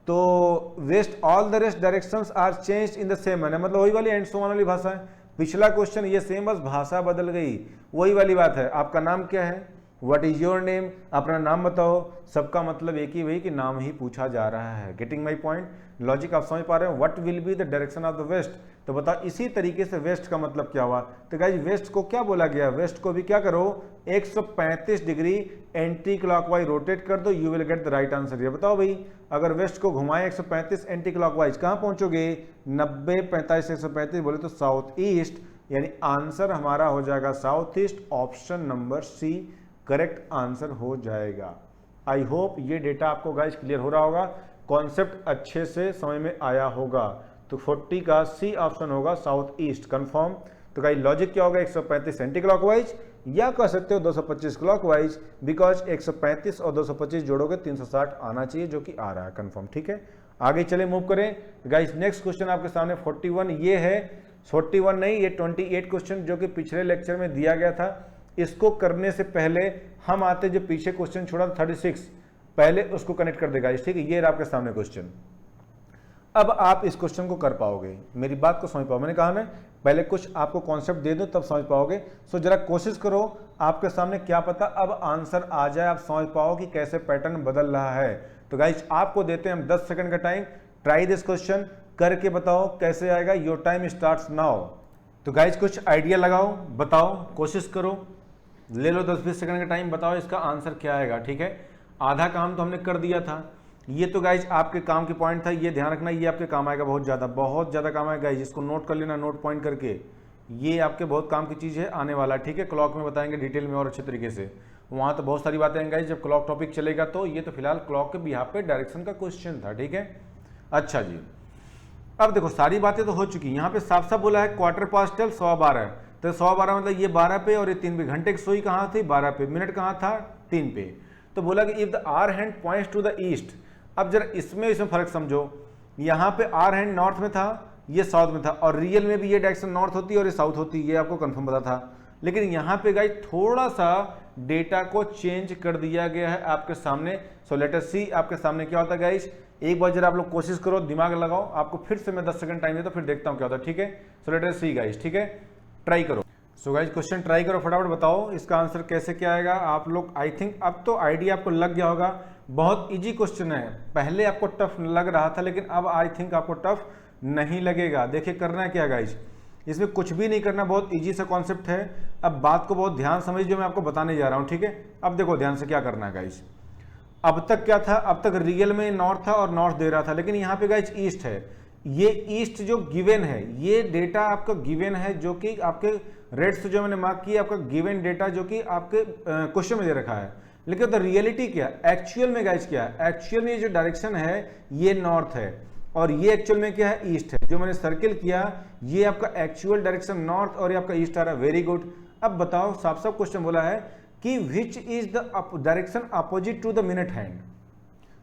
तो west all the rest directions are changed in the same manner, मतलब वही वाली एंड सो ऑन वाली भाषा है। पिछला क्वेश्चन ये सेम, बस भाषा बदल गई, वही वाली बात है। आपका नाम क्या है, व्हाट इज योर नेम, अपना नाम बताओ, सबका मतलब एक ही वही कि नाम ही पूछा जा रहा है। गेटिंग माई पॉइंट, लॉजिक आप समझ पा रहे हो। What will be the direction of the west, तो बताओ इसी तरीके से वेस्ट का मतलब क्या हुआ। तो गाइज वेस्ट को क्या बोला गया, वेस्ट को भी क्या करो 135 डिग्री एंटी क्लॉकवाइज रोटेट कर दो, you will get the right answer. ये बताओ भाई, अगर वेस्ट को घुमाए 135 एंटी क्लॉकवाइज, कहां पहुंचोगे, 90 45 135 बोले तो साउथ ईस्ट, यानी आंसर हमारा हो जाएगा south east, option number C correct answer हो जाएगा। आई होप ये डेटा आपको गाइज क्लियर हो रहा होगा, कॉन्सेप्ट अच्छे से समझ में आया होगा। तो 40 का सी ऑप्शन होगा साउथ ईस्ट, कंफर्म। तो गाइज लॉजिक क्या होगा, 135 एंटी क्लॉकवाइज, या कह सकते हो 225 क्लॉकवाइज, बिकॉज 135 और 225 जोड़ोगे 360 आना चाहिए, जो कि आ रहा है, कंफर्म। ठीक है, आगे चले मूव करें। गाइज नेक्स्ट क्वेश्चन आपके सामने 41, ये है 41 नहीं, ये 28 क्वेश्चन जो कि पिछले लेक्चर में दिया गया था। इसको करने से पहले हम आते जो पीछे क्वेश्चन छोड़ा 36, पहले उसको कनेक्ट कर देगा, ठीक है। ये आपके सामने क्वेश्चन, अब आप इस क्वेश्चन को कर पाओगे, मेरी बात को समझ पाओ। मैंने कहा ना पहले कुछ आपको कॉन्सेप्ट दे दो तब समझ पाओगे। सो जरा कोशिश करो, आपके सामने क्या पता अब आंसर आ जाए, आप समझ पाओ कि कैसे पैटर्न बदल रहा है। तो गाइस आपको देते हैं हम 10 सेकंड का टाइम, ट्राई दिस क्वेश्चन, करके बताओ कैसे आएगा। Your time starts now. तो गाइस कुछ आइडिया लगाओ, बताओ, कोशिश करो, ले लो 10-20 सेकंड का टाइम, बताओ इसका आंसर क्या आएगा। ठीक है, आधा काम तो हमने कर दिया था, ये तो गाइज आपके काम की पॉइंट था, ये ध्यान रखना, ये आपके काम आएगा, बहुत ज़्यादा काम आएगा गाइज, इसको नोट कर लेना, नोट पॉइंट करके, ये आपके बहुत काम की चीज़ है, आने वाला। ठीक है, क्लॉक में बताएंगे डिटेल में और अच्छे तरीके से, वहाँ तो बहुत सारी बातें हैं गाइज, जब क्लॉक टॉपिक चलेगा तो। ये तो फिलहाल क्लॉक के बिहाफ पे डायरेक्शन का क्वेश्चन था। ठीक है, अच्छा जी, अब देखो सारी बातें तो हो चुकी, यहाँ पे साफ साफ बोला है क्वार्टर पास्ट 12 12:15, तो 12:15 मतलब ये 12 पे और ये 3 पे। घंटे की सुई कहाँ थी, 12 पे, मिनट कहाँ था, 3 पे। तो बोला कि if the hour hand points to the east, अब जरा इसमें फर्क समझो, यहाँ पे आर हैंड नॉर्थ में था, ये साउथ में था, और रियल में भी ये डायरेक्शन नॉर्थ होती है और ये साउथ होती है, ये आपको कंफर्म पता था। लेकिन यहाँ पे गाइस थोड़ा सा डेटा को चेंज कर दिया गया है आपके सामने। सो लेट अस सी आपके सामने क्या होता है गाइस, एक बार जरा आप लोग कोशिश करो, दिमाग लगाओ, आपको फिर से मैं 10 सेकंड टाइम देता हूं, फिर देखता हूं क्या होता है। ठीक है, so let us see guys, ठीक है, ट्राई करो। सो गाइस क्वेश्चन ट्राई करो, फटाफट बताओ इसका आंसर कैसे क्या आएगा। आप लोग आई थिंक अब तो आइडिया आपको लग गया होगा, बहुत इजी क्वेश्चन है, पहले आपको टफ लग रहा था लेकिन अब आई थिंक आपको टफ नहीं लगेगा। देखिए करना है क्या गाइस, इसमें कुछ भी नहीं करना, बहुत इजी सा कॉन्सेप्ट है। अब बात को बहुत ध्यान समझ जो मैं आपको बताने जा रहा हूँ। ठीक है, अब देखो ध्यान से क्या करना है गाइस। अब तक क्या था, अब तक रियल में नॉर्थ था और नॉर्थ दे रहा था, लेकिन यहाँ पे गाइस ईस्ट है। ये ईस्ट जो गिवन है, ये डेटा आपका गिवन है, जो कि आपके रेड से जो मैंने मार्क किया आपका गिवन डेटा, जो कि आपके क्वेश्चन में दे रखा है। लेकिन तो रियलिटी क्या, एक्चुअल में गाइस क्या है, एक्चुअल में ये जो डायरेक्शन है ये नॉर्थ है और ये एक्चुअल में क्या है, ईस्ट है। जो मैंने सर्किल किया ये आपका एक्चुअल डायरेक्शन नॉर्थ और ये आपका ईस्ट आ रहा है। Very good. अब बताओ, साफ साफ क्वेश्चन बोला है कि which is the direction opposite to the minute hand,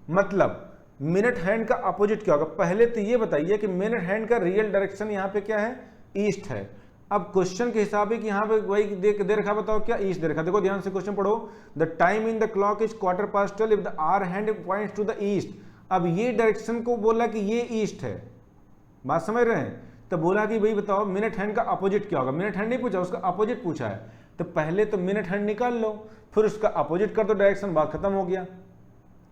मतलब मिनट हैंड का अपोजिट क्या होगा। पहले तो ये बताइए कि मिनट हैंड का रियल डायरेक्शन यहाँ पे क्या है, ईस्ट है। अब क्वेश्चन के हिसाब से कि यहाँ पे वही दे रखा, बताओ क्या ईस्ट दे रखा। देखो ध्यान से क्वेश्चन पढ़ो, the time in the clock is 12:15 if the hour hand points to the east. अब ये डायरेक्शन को बोला कि ये ईस्ट है, बात समझ रहे हैं। तो बोला कि भाई बताओ मिनट हैंड का अपोजिट क्या होगा। मिनट हैंड नहीं पूछा, उसका अपोजिट पूछा है। तो पहले तो मिनट हैंड निकाल लो, फिर उसका अपोजिट कर दो डायरेक्शन, बात खत्म हो गया।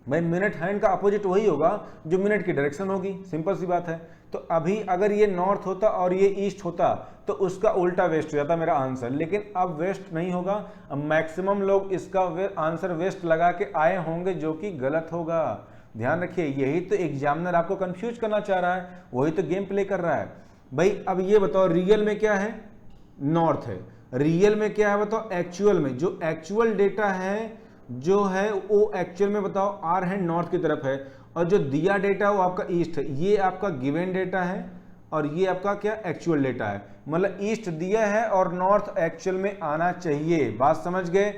भाई मिनट हैंड का अपोजिट वही होगा जो मिनट की डायरेक्शन होगी, सिंपल सी बात है। तो अभी अगर ये नॉर्थ होता और ये ईस्ट होता तो उसका उल्टा वेस्ट हो जाता मेरा आंसर, लेकिन अब वेस्ट नहीं होगा। अब मैक्सिमम लोग इसका आंसर वेस्ट लगा के आए होंगे, जो कि गलत होगा। ध्यान रखिए, यही तो एग्जामिनर आपको कंफ्यूज करना चाह रहा है, वही तो गेम प्ले कर रहा है। भाई अब ये बताओ रियल में क्या है, नॉर्थ है। रियल में क्या है बताओ, एक्चुअल में। जो एक्चुअल डेटा है जो है वो एक्चुअल में बताओ आर हैंड नॉर्थ की तरफ है, और जो दिया डेटा वो आपका ईस्ट है। ये आपका गिवन डेटा है और ये आपका क्या एक्चुअल डेटा है, मतलब ईस्ट दिया है और नॉर्थ एक्चुअल में आना चाहिए। बात समझ गए।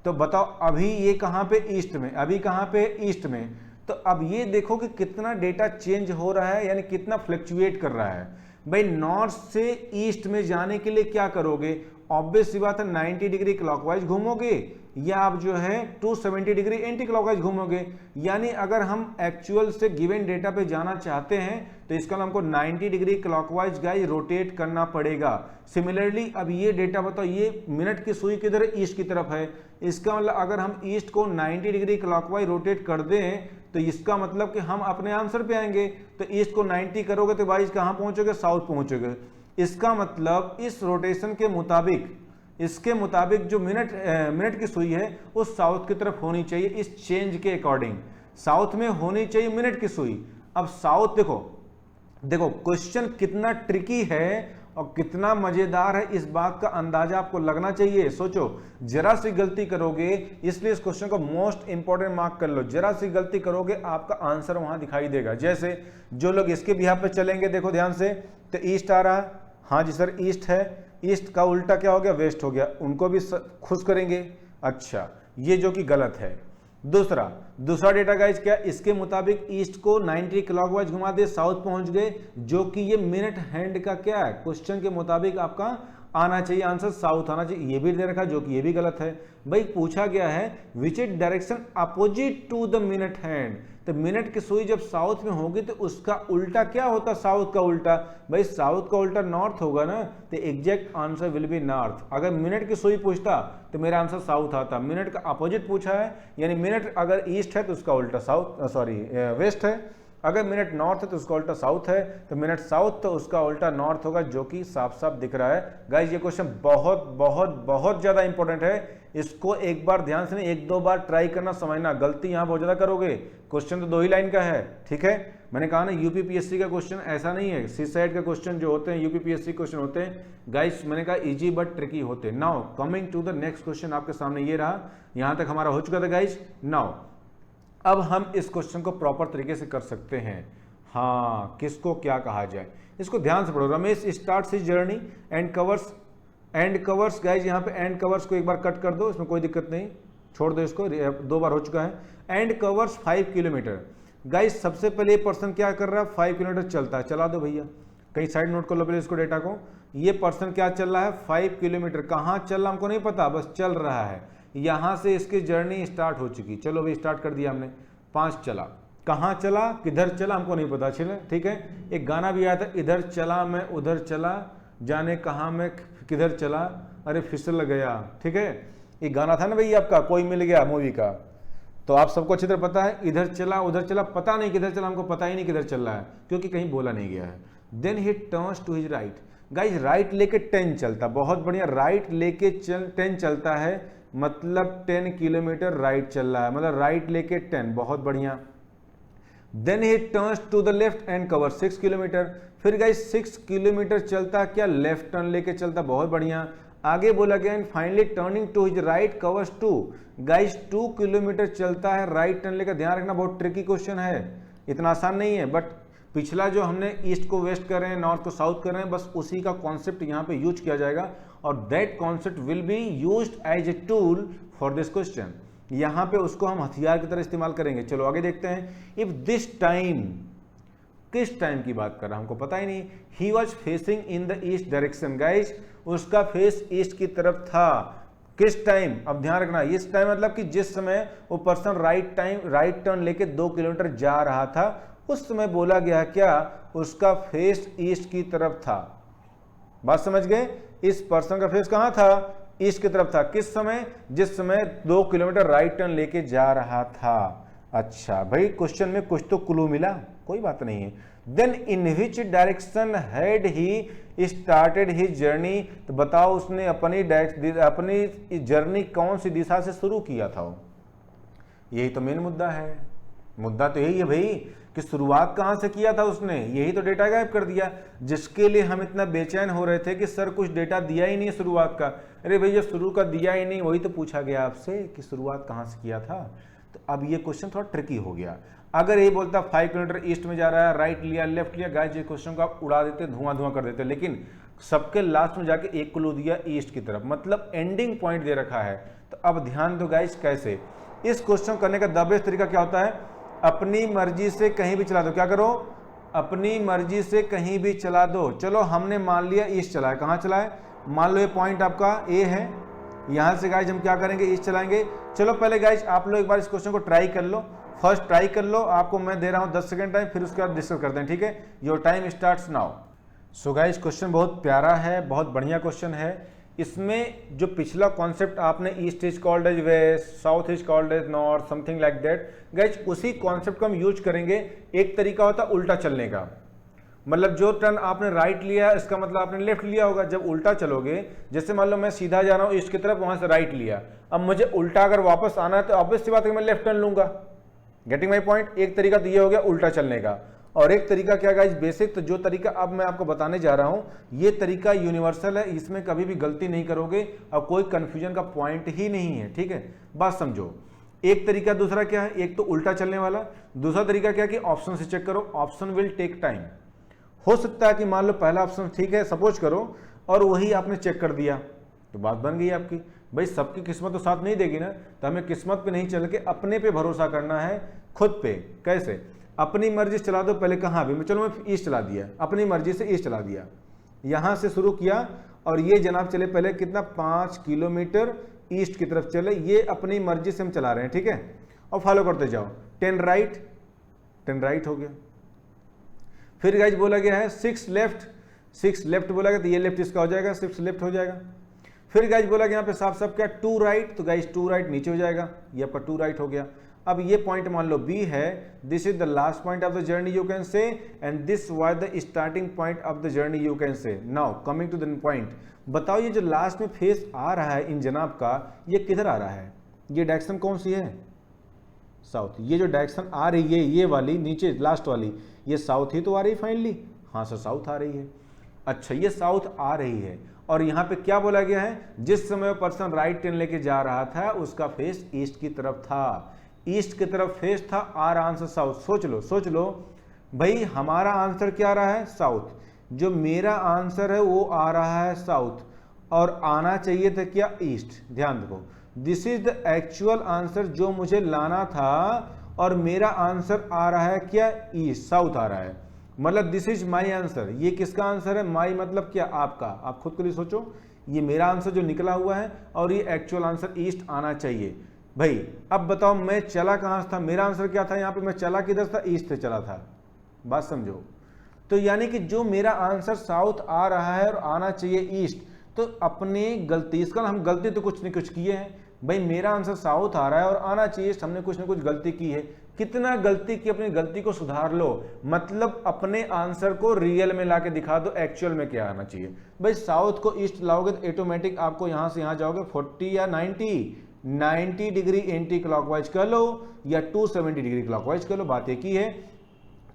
तो बताओ अभी ये कहाँ पे, ईस्ट में, अभी कहाँ पे, ईस्ट में। तो अब ये देखो कि कितना डेटा चेंज हो रहा है, यानी कितना फ्लक्चुएट कर रहा है। भाई नॉर्थ से ईस्ट में जाने के लिए क्या करोगे, ऑब्वियस सी बात है 90 डिग्री क्लॉकवाइज घूमोगे या आप जो है 270 डिग्री एंटी क्लॉकवाइज घूमोगे। यानी अगर हम एक्चुअल से गिवन डेटा पे जाना चाहते हैं तो इसका हमको 90 डिग्री क्लॉकवाइज गाइस रोटेट करना पड़ेगा। सिमिलरली अब ये डेटा बताओ, ये मिनट की सुई किधर है, ईस्ट की तरफ है। इसका मतलब अगर हम ईस्ट को 90 डिग्री क्लॉकवाइज रोटेट कर दें तो इसका मतलब कि हम अपने आंसर पे आएंगे। तो ईस्ट को 90 करोगे तो भाई कहाँ पहुंचोगे, साउथ पहुंचोगे। इसका मतलब इस रोटेशन के मुताबिक, इसके मुताबिक जो मिनट की सुई है वो साउथ की तरफ होनी चाहिए। इस चेंज के अकॉर्डिंग साउथ में होनी चाहिए मिनट की सुई। अब साउथ देखो क्वेश्चन कितना ट्रिकी है और कितना मजेदार है, इस बात का अंदाजा आपको लगना चाहिए। सोचो जरा सी गलती करोगे, इसलिए इस क्वेश्चन को मोस्ट इंपॉर्टेंट मार्क कर लो। जरा सी गलती करोगे आपका आंसर वहां दिखाई देगा। जैसे जो लोग इसके बिहाफ पे चलेंगे, देखो ध्यान से, तो ईस्ट आ रहा है, हाँ जी सर ईस्ट है। ईस्ट का उल्टा क्या हो गया, वेस्ट हो गया, उनको भी खुश करेंगे। अच्छा ये जो कि गलत है। दूसरा डेटा गाइज क्या, इसके मुताबिक ईस्ट को 90 क्लॉकवाइज घुमा दे, साउथ पहुंच गए, जो कि ये मिनट हैंड का क्या है, क्वेश्चन के मुताबिक आपका आना चाहिए आंसर साउथ आना चाहिए। ये भी दे रखा जो कि ये भी गलत है। भाई पूछा गया है which is direction opposite to the minute hand. तो मिनट की सुई जब साउथ में होगी तो उसका उल्टा क्या होता, साउथ का उल्टा। भाई साउथ का उल्टा नॉर्थ होगा ना, तो exact answer will be north. अगर मिनट की सुई पूछता तो मेरा आंसर साउथ आता। मिनट का अपोजिट पूछा है, यानी मिनट अगर ईस्ट है तो उसका उल्टा साउथ, सॉरी वेस्ट है। अगर मिनट नॉर्थ है तो उसका उल्टा साउथ है, तो मिनट साउथ तो उसका उल्टा नॉर्थ होगा, जो कि साफ साफ दिख रहा है। गाइज ये क्वेश्चन बहुत बहुत बहुत ज्यादा इंपॉर्टेंट है। इसको एक बार ध्यान से नहीं, एक दो बार ट्राई करना, समझना। गलती यहाँ बहुत ज्यादा करोगे। क्वेश्चन तो 2 ही लाइन का है, ठीक है। मैंने कहा ना यूपीपीएससी का क्वेश्चन ऐसा नहीं है, सी साइड का क्वेश्चन जो होते हैं यूपीपीएससी क्वेश्चन होते हैं गाइस, मैंने कहा इजी बट ट्रिकी होते हैं। Now coming to the next question, आपके सामने ये रहा, यहां तक हमारा हो चुका था गाइस। नाउ अब हम इस क्वेश्चन को प्रॉपर तरीके से कर सकते हैं। हाँ, किसको क्या कहा जाए, इसको ध्यान से पढ़ो। Ramesh starts his journey and covers guys, यहाँ पे एंड कवर्स को एक बार कट कर दो, इसमें कोई दिक्कत नहीं, छोड़ दो इसको, 2 बार हो चुका है। And covers 5 kilometre. गाइज सबसे पहले ये पर्सन क्या कर रहा है, 5 किलोमीटर चलता है। चला दो भैया, कहीं साइड नोट कर लो पहले इसको, डेटा को। ये पर्सन क्या चल रहा है, 5 किलोमीटर। कहाँ चल रहा हमको नहीं पता, बस चल रहा है। यहां से इसकी जर्नी स्टार्ट हो चुकी, चलो भाई स्टार्ट कर दिया हमने। 5 चला, कहाँ चला, किधर चला हमको नहीं पता, चले ठीक है। एक गाना भी आया था, इधर चला मैं उधर चला, जाने कहाँ मैं किधर चला, अरे फिसल गया, ठीक है। एक गाना था ना भाई आपका, कोई मिल गया मूवी का, तो आप सबको अच्छी तरह पता है। इधर चला उधर चला, पता नहीं किधर चला, हमको पता ही नहीं किधर चल रहा है, क्योंकि कहीं बोला नहीं गया है। Then he turns to his right. Guys right लेके 10 चलता, बहुत बढ़िया। राइट लेके 10 चलता है, मतलब 10 किलोमीटर राइट चल रहा है, मतलब राइट लेके 10, बहुत बढ़िया। Then he turns to the left and cover 6 kilometre. फिर गाइस 6 किलोमीटर चलता क्या, लेफ्ट टर्न लेके चलता, बहुत बढ़िया। आगे बोला गया and finally turning to his right covers 2। Guys 2 kilometre चलता है राइट टर्न लेकर, ध्यान रखना बहुत ट्रिकी क्वेश्चन है, इतना आसान नहीं है। बट पिछला जो हमने ईस्ट को वेस्ट कर रहे हैं, नॉर्थ को साउथ कर रहे हैं, बस उसी का कॉन्सेप्ट यहाँ पे यूज किया जाएगा और that concept will be used as a tool for this question. यहाँ पे उसको हम हथियार की तरह इस्तेमाल करेंगे। चलो आगे देखते हैं। इफ दिस टाइम, किस टाइम की बात कर रहा है हमको पता ही नहीं। He was facing in the east direction. Guys उसका फेस ईस्ट की तरफ था। किस टाइम, अब ध्यान रखना, इस टाइम मतलब कि जिस समय वो पर्सन राइट टर्न लेके 2 किलोमीटर जा रहा था, उस समय बोला गया क्या, उसका फेस ईस्ट की तरफ था। बात समझ गए, इस पर्सन का फेस कहां था, ईस्ट की तरफ था। किस समय, जिस समय 2 किलोमीटर राइट टर्न लेके जा रहा था। अच्छा भाई क्वेश्चन में कुछ तो क्लू मिला, कोई बात नहीं है। Then in which direction had he started his journey, तो बताओ उसने अपनी जर्नी कौन सी दिशा से शुरू किया था। यही तो मेन मुद्दा है। मुद्दा तो यही है भाई कि शुरुआत कहां से किया था उसने, यही तो डेटा गायब कर दिया, जिसके लिए हम इतना बेचैन हो रहे थे कि सर कुछ डेटा दिया ही नहीं शुरुआत का। अरे भैया शुरू का दिया ही नहीं, वही तो पूछा गया आपसे कि शुरुआत कहां से किया था। तो अब ये क्वेश्चन थोड़ा ट्रिकी हो गया। अगर ये बोलता 5 किलोमीटर ईस्ट में जा रहा है, राइट लिया लेफ्ट लिया, गाइस ये क्वेश्चन को आप उड़ा देते, धुआं कर देते, लेकिन सबके लास्ट में जाके एक क्लू दिया ईस्ट की तरफ, मतलब एंडिंग पॉइंट दे रखा है। तो अब ध्यान दो गाइस, कैसे इस क्वेश्चन करने का द बेस्ट तरीका क्या होता है, अपनी मर्जी से कहीं भी चला दो। क्या करो, अपनी मर्जी से कहीं भी चला दो। चलो हमने मान लिया ईस्ट चला है, कहाँ चला है, मान लो ये पॉइंट आपका ए है, यहां से गाइस हम क्या करेंगे, ईस्ट चलाएंगे। चलो पहले गाइस आप लोग एक बार इस क्वेश्चन को ट्राई कर लो, फर्स्ट ट्राई कर लो, आपको मैं दे रहा हूं 10 सेकंड टाइम, फिर उसके बाद डिस्कस करते हैं, ठीक है। Your time starts now. So guys question बहुत प्यारा है, बहुत बढ़िया क्वेश्चन है। इसमें जो पिछला कॉन्सेप्ट आपने east is called as west, south is called as north, something like that, guys उसी कॉन्सेप्ट को हम यूज करेंगे। एक तरीका होता है उल्टा चलने का, मतलब जो टर्न आपने राइट लिया इसका मतलब आपने लेफ्ट लिया होगा। जब उल्टा चलोगे, जैसे मान लो मैं सीधा जा रहा हूं ईस्ट की तरफ, वहां से राइट लिया, अब मुझे उल्टा अगर वापस आना है तो ऑब्वियस सी बात है मैं लेफ्ट टर्न लूंगा। Getting my point. एक तरीका तो ये हो गया उल्टा चलने का, और एक तरीका क्या गाइस बेसिक, तो जो तरीका अब मैं आपको बताने जा रहा हूं ये तरीका यूनिवर्सल है, इसमें कभी भी गलती नहीं करोगे और कोई कंफ्यूजन का पॉइंट ही नहीं है, ठीक है। बात समझो, एक तरीका दूसरा क्या है, एक तो उल्टा चलने वाला, दूसरा तरीका क्या है कि ऑप्शन से चेक करो, ऑप्शन विल टेक टाइम। हो सकता है कि मान लो पहला ऑप्शन ठीक है सपोज करो, और वही आपने चेक कर दिया तो बात बन गई आपकी। भाई सबकी किस्मत तो साथ नहीं देगी ना, तो हमें किस्मत पे नहीं चल के अपने पे भरोसा करना है, खुद पे। कैसे, अपनी मर्जी से चला दो। पहले कहाँ भी, चलो मैं ईस्ट चला दिया, अपनी मर्जी से ईस्ट चला दिया, यहां से शुरू किया और ये जनाब चले पहले कितना 5 किलोमीटर ईस्ट की तरफ चले, ये अपनी मर्जी से हम चला रहे हैं, ठीक है। और फॉलो करते जाओ, 10 राइट हो गया। फिर गाइस बोला गया है 6 लेफ्ट बोला गया, तो ये लेफ्ट इसका हो जाएगा, 6 लेफ्ट हो जाएगा। फिर गाइस बोला गया यहाँ पे साफ साफ क्या 2 राइट, तो गाइस 2 राइट नीचे हो जाएगा, ये आपका 2 राइट हो गया। अब ये पॉइंट मान लो बी है, this is the last point of the journey you can say, and this was the starting point of the journey you can say. Now coming to the point, बताओ ये जो लास्ट में फेस आ रहा है इन जनाब का, ये किधर आ रहा है, ये डायरेक्शन कौन सी है, साउथ। ये जो डायरेक्शन आ रही है ये वाली नीचे लास्ट वाली, ये साउथ ही तो आ रही है फाइनली, हाँ सर साउथ आ रही है। अच्छा ये साउथ आ रही है, और यहाँ पे क्या बोला गया है, जिस समय पर्सन राइट टर्न लेके जा रहा था उसका फेस ईस्ट की तरफ था, ईस्ट की तरफ फेस था, आर आंसर साउथ। सोच लो भाई, हमारा आंसर क्या आ रहा है, साउथ, जो मेरा आंसर है वो आ रहा है साउथ, और आना चाहिए था क्या, ईस्ट। ध्यान दो, this is the actual answer जो मुझे लाना था, और मेरा आंसर आ रहा है क्या, ईस्ट, साउथ आ रहा है, मतलब दिस इज माई आंसर। ये किसका आंसर है, माई मतलब क्या, आपका, आप खुद के लिए सोचो, ये मेरा आंसर जो निकला हुआ है, और ये एक्चुअल आंसर ईस्ट आना चाहिए। भाई अब बताओ मैं चला कहां से था, मेरा आंसर क्या था यहाँ पे, मैं चला किधर था, ईस्ट से चला था। बात समझो, तो यानी कि जो मेरा आंसर साउथ आ रहा है और आना चाहिए ईस्ट, तो अपनी गलती, इसका हम गलती तो कुछ नहीं कुछ किए हैं भाई, मेरा आंसर साउथ आ रहा है और आना चाहिए, हमने कुछ ना कुछ गलती की है। कितना गलती की, अपनी गलती को सुधार लो, मतलब अपने आंसर को रियल में लाके दिखा दो, एक्चुअल में क्या आना चाहिए। भाई साउथ को ईस्ट लाओगे तो ऑटोमेटिक आपको यहां से यहां जाओगे 40 या 90 डिग्री एंटी क्लॉकवाइज कर लो या 270 डिग्री क्लॉकवाइज कर लो, बात एक ही है।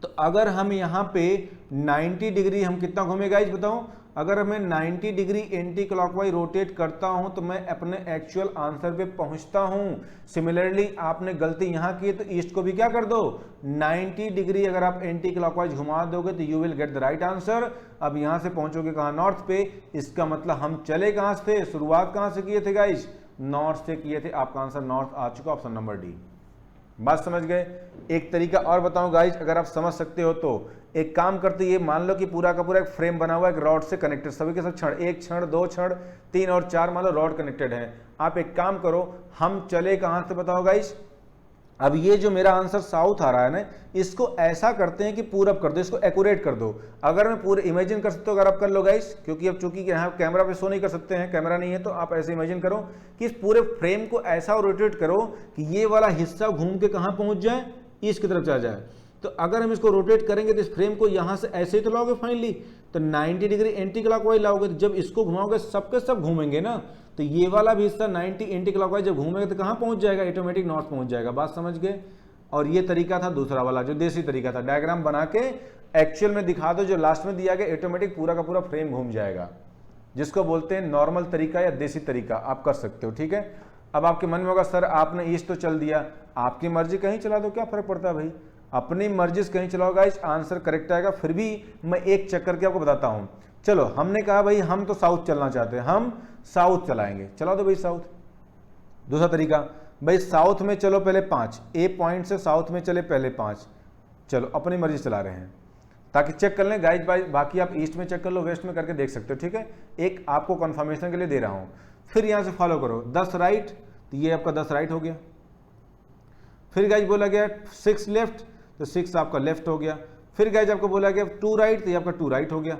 तो अगर हम यहाँ पे 90 डिग्री हम कितना घूमे गाइस बताओ, अगर मैं 90 डिग्री एंटी क्लॉकवाइज रोटेट करता हूं तो मैं अपने एक्चुअल आंसर पे पहुंचता हूं। सिमिलरली आपने गलती यहां की तो ईस्ट को भी क्या कर दो, 90 डिग्री अगर आप एंटी क्लॉकवाइज घुमा दोगे तो you will get the right answer. अब यहां से पहुंचोगे कहां, नॉर्थ पे। इसका मतलब हम चले कहां से, शुरुआत कहां से किए थे गाइज, नॉर्थ से किए थे। आपका आंसर नॉर्थ आ चुका, ऑप्शन नंबर डी। बात समझ गए। एक तरीका और बताऊं गाइज, अगर आप समझ सकते हो तो एक काम करते, ये मान लो कि पूरा का पूरा एक फ्रेम बना हुआ है, एक रॉड से कनेक्टेड, सभी के सब क्षण, एक क्षण, दो क्षण, 3 और 4 मान लो रॉड कनेक्टेड है। आप एक काम करो, हम चले कहां से बताओ गाइज। अब ये जो मेरा आंसर साउथ आ रहा है ना, इसको ऐसा करते हैं कि पूरब कर दो, इसको एक्यूरेट कर दो। अगर मैं पूरे इमेजिन कर सकते हो, अगर आप कर लो गाइस, क्योंकि अब चूंकि यहाँ कैमरा पे शो नहीं कर सकते हैं, कैमरा नहीं है, तो आप ऐसे इमेजिन करो कि इस पूरे फ्रेम को ऐसा रोटेट करो कि ये वाला हिस्सा घूम के कहाँ पहुंच जाए, ईस्ट की तरफ चला जाए। तो अगर हम इसको रोटेट करेंगे तो इस फ्रेम को यहाँ से ऐसे ही तो लाओगे फाइनली, तो 90 डिग्री एंटी क्लॉकवाइज लाओगे, तो जब इसको घुमाओगे सबके सब घूमेंगे ना, तो ये वाला भी हिस्सा 90 एंटी क्लॉकवाइज जब घूमेगा तो कहाँ पहुंच जाएगा, ऑटोमेटिक नॉर्थ पहुंच जाएगा। बात समझ गए। और ये तरीका था दूसरा वाला, जो देसी तरीका था, डायग्राम बना के एक्चुअल में दिखा दो, जो लास्ट में दिया गया ऑटोमेटिक पूरा का पूरा फ्रेम घूम जाएगा, जिसको बोलते हैं नॉर्मल तरीका या देसी तरीका। आप कर सकते हो, ठीक है। अब आपके मन में होगा सर आपने ईस्ट तो चल दिया, आपकी मर्जी कहीं चला दो, क्या फर्क पड़ता है भाई, अपनी मर्जी से कहीं चलाओ गाइस, आंसर करेक्ट आएगा। फिर भी मैं एक चेक करके आपको बताता हूं। चलो हमने कहा भाई हम तो साउथ चलना चाहते हैं, हम साउथ चलाएंगे, चला दो भाई साउथ। दूसरा तरीका, भाई साउथ में चलो पहले 5, ए पॉइंट से साउथ में चले पहले 5, चलो अपनी मर्जी चला रहे हैं, ताकि चेक कर लें गाइज। भाई बाकी आप ईस्ट में चेक कर लो, वेस्ट में करके देख सकते हो, ठीक है। एक आपको कंफर्मेशन के लिए दे रहा हूं। फिर यहां से फॉलो करो, 10 राइट, तो ये आपका 10 राइट हो गया। फिर गाइज बोला गया 6 लेफ्ट, तो 6 आपका लेफ्ट हो गया। फिर गाइज आपको बोला गया 2 राइट, तो ये आपका 2 राइट हो गया।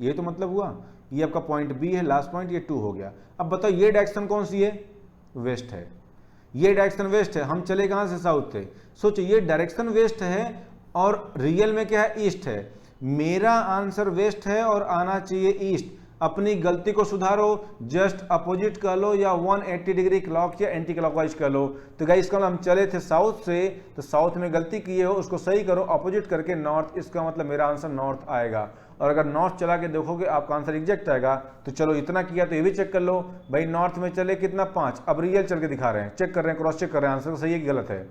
ये तो मतलब हुआ, ये आपका पॉइंट बी है, लास्ट पॉइंट, ये 2 हो गया। अब बताओ ये डायरेक्शन कौन सी है, वेस्ट है, ये डायरेक्शन वेस्ट है। हम चले कहां से, साउथ से। सोचो ये डायरेक्शन वेस्ट है और रियल में क्या है, ईस्ट है। मेरा आंसर वेस्ट है और आना चाहिए ईस्ट। अपनी गलती को सुधारो, जस्ट अपोजिट कर लो या 180 डिग्री क्लॉक या एंटी क्लॉकवाइज कर लो। तो गाइस इसका हम चले थे साउथ से, तो साउथ में गलती किए हो, उसको सही करो, अपोजिट करके नॉर्थ। इसका मतलब मेरा आंसर नॉर्थ आएगा। और अगर नॉर्थ चला के देखोगे आपका आंसर एग्जैक्ट आएगा। तो चलो इतना किया तो ये भी चेक कर लो भाई, नॉर्थ में चले कितना 5, अब रियल चल के दिखा रहे हैं, चेक कर रहे हैं, क्रॉस चेक कर रहे हैं, आंसर सही है कि गलत है।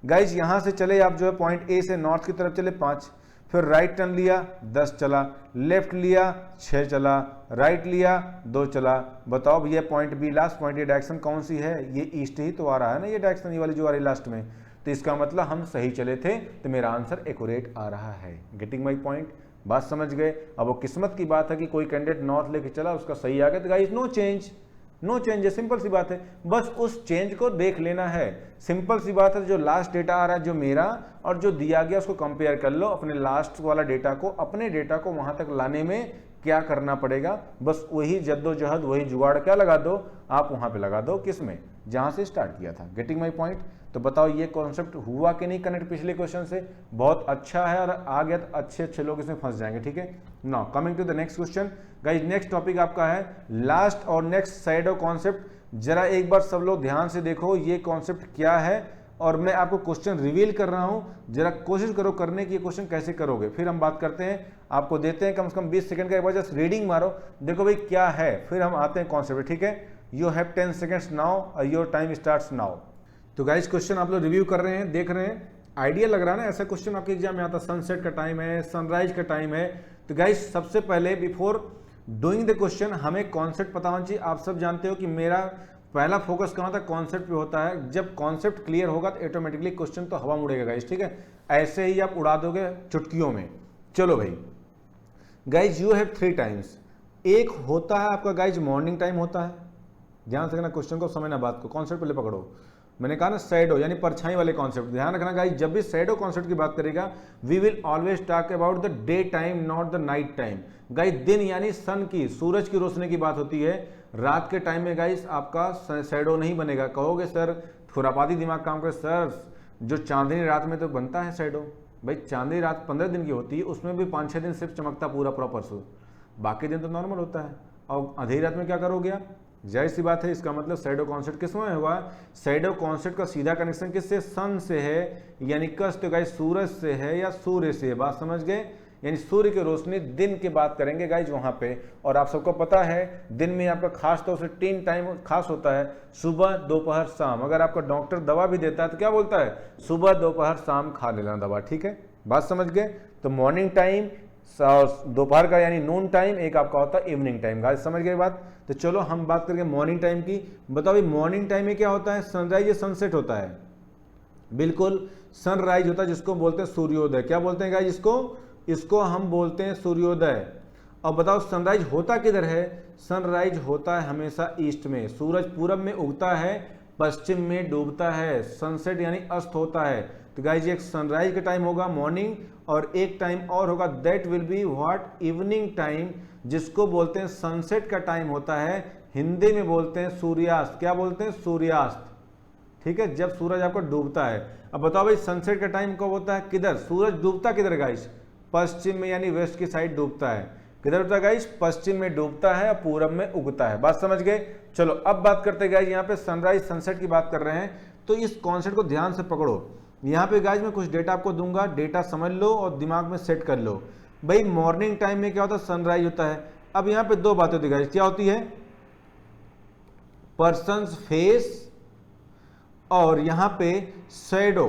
गाइज यहां से चले आप जो है पॉइंट ए से नॉर्थ की तरफ चले 5, फिर राइट टर्न लिया 10 चला, लेफ्ट लिया 6 चला, राइट लिया 2 चला। बताओ भैया पॉइंट बी लास्ट पॉइंट, ये डायरेक्शन कौन सी है, ये ईस्ट ही तो आ रहा है ना, ये डायरेक्शन ये वाली जो आ रही है लास्ट में। तो इसका मतलब हम सही चले थे, तो मेरा आंसर एक्यूरेट आ रहा है। गेटिंग माई पॉइंट, बात समझ गए। अब वो किस्मत की बात है कि कोई कैंडिडेट नॉर्थ लेके चला, उसका सही आ गया, तो guys no change, no change है, सिंपल सी बात है। बस उस चेंज को देख लेना है, सिंपल सी बात है। जो लास्ट डेटा आ रहा है जो मेरा और जो दिया गया उसको कंपेयर कर लो, अपने लास्ट वाला डेटा को, अपने डेटा को वहां तक लाने में क्या करना पड़ेगा, बस वही जद्दोजहद, वही जुगाड़ क्या लगा दो आप वहां पे लगा दो, किसमें, जहां से स्टार्ट किया था। Getting my point. तो बताओ ये कॉन्सेप्ट हुआ कि नहीं कनेक्ट पिछले क्वेश्चन से, बहुत अच्छा है, और आ गया तो अच्छे अच्छे लोग इसमें फंस जाएंगे, ठीक है। Now coming to the next question guys, next topic आपका है लास्ट और नेक्स्ट शैडो कॉन्सेप्ट। जरा एक बार सब लोग ध्यान से देखो ये कॉन्सेप्ट क्या है, और मैं आपको क्वेश्चन रिवील कर रहा हूं, जरा कोशिश करो करने की, क्वेश्चन कैसे करोगे, फिर हम बात करते हैं। आपको देते हैं कम से कम 20 सेकंड का, एक बार जस्ट रीडिंग मारो, देखो भाई क्या है, फिर हम आते हैं कॉन्सेप्ट, ठीक है। यू हैव 10 सेकंड्स नाउ और योर टाइम स्टार्ट्स नाउ। तो गाइस क्वेश्चन आप लोग रिव्यू कर रहे हैं, देख रहे हैं, आइडिया लग रहा है ना, ऐसा क्वेश्चन आपके एग्जाम में आता है, सनसेट का टाइम है, सनराइज का टाइम है। तो गाइस सबसे पहले बिफोर डूइंग द क्वेश्चन हमें कॉन्सेप्ट पता होना चाहिए। आप सब जानते हो कि मेरा पहला फोकस कहाँ था, कॉन्सेप्ट पे होता है। जब कॉन्सेप्ट क्लियर होगा तो ऑटोमेटिकली क्वेश्चन तो हवा मुड़ेगा गाइस, ठीक है, ऐसे ही आप उड़ा दोगे चुटकियों में। चलो भाई गाइज यू हैव 3 टाइम्स। एक होता है आपका गाइज मॉर्निंग टाइम होता है, ध्यान रखना क्वेश्चन को, समझना बात को, कॉन्सेप्ट पहले पकड़ो। मैंने कहा ना शैडो यानी परछाई वाले कॉन्सेप्ट, ध्यान रखना गाइस, जब भी शैडो कॉन्सेप्ट की बात करेगा we will always talk about the day time not the night time. Guys दिन यानी सन की, सूरज की रोशनी की बात होती है। रात के टाइम में गाइस आपका शैडो नहीं बनेगा। कहोगे सर खुरापाती दिमाग काम करे, सर जो चांदनी रात में तो बनता है शैडो। भाई चांदनी रात 15 दिन की होती है, उसमें भी 5-6 दिन सिर्फ चमकता पूरा प्रॉपर सो, बाकी दिन तो नॉर्मल होता है। और अंधेरी रात में क्या करोगे आप, जाहिर सी बात है, इसका मतलब शैडो कॉन्सेप्ट किस में होगा, शैडो कॉन्सेप्ट का सीधा कनेक्शन किससे, सन से है, यानी कष्ट गाइस सूरज से है या सूर्य से है। बात समझ गए, यानी सूर्य की रोशनी दिन की बात करेंगे गाइज वहां पे। और आप सबको पता है दिन में आपका खास तौर से 3 टाइम खास होता है, सुबह दोपहर शाम। अगर आपका डॉक्टर दवा भी देता है तो क्या बोलता है, सुबह दोपहर शाम खा लेना दवा, ठीक है, बात समझ गए। तो मॉर्निंग टाइम, दोपहर का यानी नून टाइम, एक आपका होता है इवनिंग टाइम, गाइस समझ गए बात। तो चलो हम बात करेंगे मॉर्निंग टाइम की। बताओ भाई मॉर्निंग टाइम में क्या होता है, सनराइज या सनसेट होता है, बिल्कुल सनराइज होता है, जिसको बोलते हैं सूर्योदय। क्या बोलते हैं गाइस इसको हम बोलते हैं सूर्योदय। अब बताओ सनराइज होता किधर है, सनराइज होता है हमेशा ईस्ट में, सूरज पूरब में उगता है, पश्चिम में डूबता है। सनसेट यानी अस्त होता है। तो गाइज एक सनराइज का टाइम होगा मॉर्निंग, और एक टाइम और होगा that will be what, evening time, जिसको बोलते हैं सनसेट का टाइम होता है, हिंदी में बोलते हैं सूर्यास्त। क्या बोलते हैं, सूर्यास्त, ठीक है, जब सूरज आपका डूबता है। अब बताओ भाई सनसेट का टाइम कब होता है, किधर, सूरज डूबता किधर गाइस, पश्चिम में यानी वेस्ट की साइड डूबता है। किधर होता है गाइस, पश्चिम में डूबता है और पूरब में उगता है, बात समझ गए। चलो अब बात करते हैं गाइस, यहाँ पे सनराइज सनसेट की बात कर रहे हैं, तो इस कॉन्सेप्ट को ध्यान से पकड़ो। यहाँ पे गाइस मैं कुछ डेटा आपको दूंगा, डेटा समझ लो और दिमाग में सेट कर लो। भाई मॉर्निंग टाइम में क्या होता है, सनराइज होता है। अब यहाँ पे दो बातें होती है गाइस, क्या होती है, पर्सन्स फेस और यहाँ पे शैडो,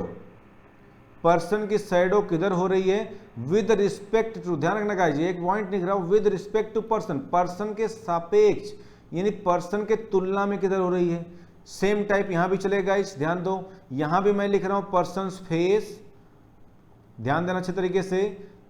पर्सन की शैडो किधर हो रही है, विद रिस्पेक्ट टू, ध्यान रखना गाइस एक पॉइंट लिख रहा हूं, with respect to person, person के सापेक्ष यानी पर्सन के तुलना में किधर हो रही है। सेम टाइप यहां भी चलेगा गाइस, ध्यान दो, यहां भी मैं लिख रहा हूं पर्सन्स फेस, ध्यान देना अच्छे तरीके से,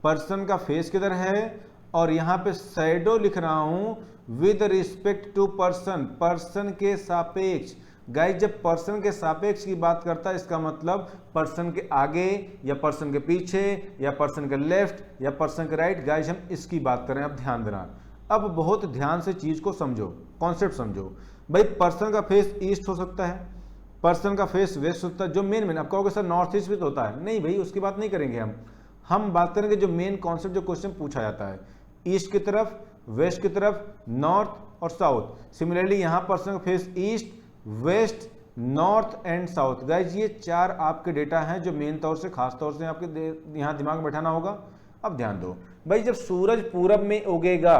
पर्सन का फेस किधर है, और यहां पे शैडो लिख रहा हूं with respect to person, person के सापेक्ष। गाइस जब पर्सन के सापेक्ष की बात करता है इसका मतलब पर्सन के आगे या पर्सन के पीछे या पर्सन के लेफ्ट या पर्सन के राइट, गाइस हम इसकी बात करें। अब ध्यान देना, अब बहुत ध्यान से चीज को समझो, कॉन्सेप्ट समझो। भाई पर्सन का फेस ईस्ट हो सकता है, पर्सन का फेस वेस्ट होता है, जो मेन आप कहोगे सर नॉर्थ ईस्ट भी तो होता है, नहीं भाई उसकी बात नहीं करेंगे हम बात करेंगे जो मेन कॉन्सेप्ट जो क्वेश्चन पूछा जाता है, ईस्ट की तरफ, वेस्ट की तरफ, नॉर्थ और साउथ। सिमिलरली यहाँ पर्सन का face east, west, north and south. Guys ये चार आपके डेटा हैं जो मेन तौर से खास तौर से आपके यहाँ दिमाग में बैठाना होगा। अब ध्यान दो भाई, जब सूरज पूरब में उगेगा